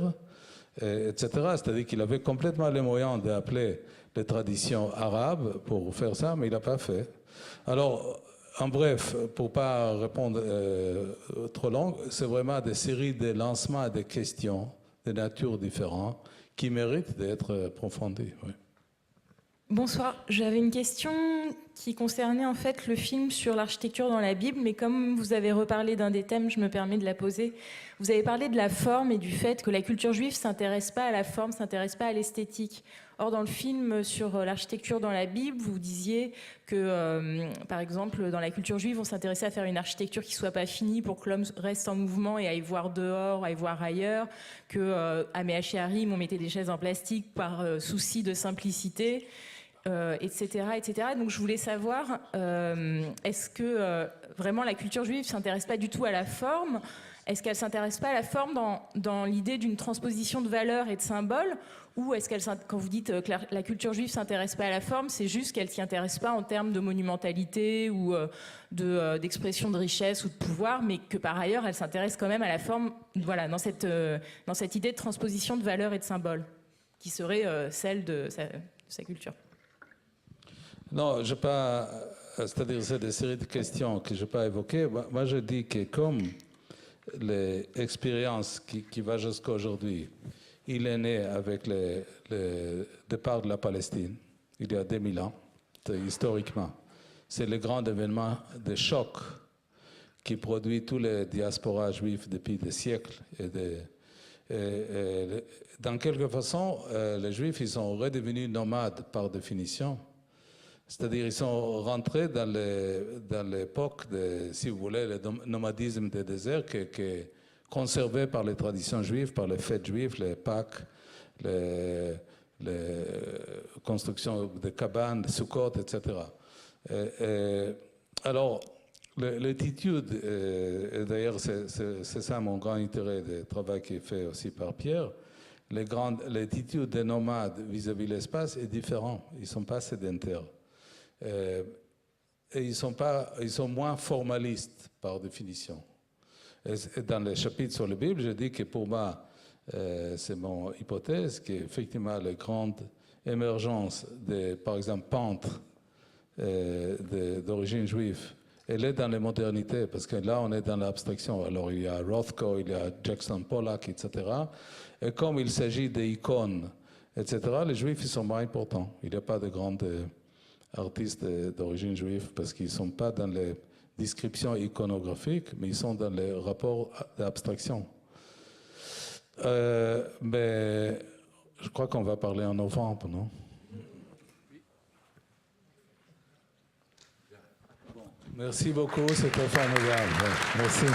etc. C'est-à-dire qu'il avait complètement les moyens d'appeler les traditions arabes pour faire ça, mais il n'a pas fait. Alors, En bref, pour ne pas répondre trop long, c'est vraiment des séries de lancements de questions de nature différente qui méritent d'être approfondies. Oui. Bonsoir, j'avais une question qui concernait en fait le film sur l'architecture dans la Bible, mais comme vous avez reparlé d'un des thèmes, je me permets de la poser. Vous avez parlé de la forme et du fait que la culture juive ne s'intéresse pas à la forme, ne s'intéresse pas à l'esthétique. Or, dans le film sur l'architecture dans la Bible, vous disiez que, par exemple, dans la culture juive, on s'intéressait à faire une architecture qui ne soit pas finie pour que l'homme reste en mouvement et aille voir dehors, aille voir ailleurs, qu'à Méhachiarim, on mettait des chaises en plastique par souci de simplicité. Etc., etc. Donc je voulais savoir, est-ce que vraiment la culture juive ne s'intéresse pas du tout à la forme? Est-ce qu'elle ne s'intéresse pas à la forme dans l'idée d'une transposition de valeurs et de symboles? Ou est-ce qu'elle, quand vous dites que la culture juive ne s'intéresse pas à la forme, c'est juste qu'elle ne s'y intéresse pas en termes de monumentalité ou d'expression de richesse ou de pouvoir, mais que par ailleurs elle s'intéresse quand même à la forme, voilà, dans cette idée de transposition de valeurs et de symboles, qui serait celle de sa culture? Non, je pas, c'est-à-dire c'est des séries de questions que je n'ai pas évoquées. Moi, je dis que comme l'expérience qui va jusqu'à aujourd'hui, il est né avec le départ de la Palestine, il y a 2000 ans, historiquement. C'est le grand événement de choc qui produit tous les diasporas juifs depuis des siècles. Dans quelque façon, les Juifs, ils sont redevenus nomades par définition. C'est-à-dire ils sont rentrés dans l'époque, si vous voulez, le nomadisme des déserts qui est conservé par les traditions juives, par les fêtes juives, les Pâques, les constructions de cabanes, de Sukkot, etc. Alors, l'attitude, et d'ailleurs c'est ça mon grand intérêt du travail qui est fait aussi par Pierre, l'attitude des nomades vis-à-vis de l'espace est différente. Ils ne sont pas sédentaires. Et ils sont moins formalistes par définition. Et dans les chapitres sur la Bible, je dis que pour moi, c'est mon hypothèse, qu'effectivement la grande émergence par exemple, peintres d'origine juive, elle est dans les modernités, parce que là, on est dans l'abstraction. Alors, il y a Rothko, il y a Jackson Pollock, etc. Et comme il s'agit d'icônes, etc., les Juifs, ils sont moins importants. Il n'y a pas de grandes artistes d'origine juive, parce qu'ils ne sont pas dans les descriptions iconographiques, mais ils sont dans les rapports d'abstraction. Mais je crois qu'on va parler en novembre, non? Merci beaucoup, c'était formidable. Merci.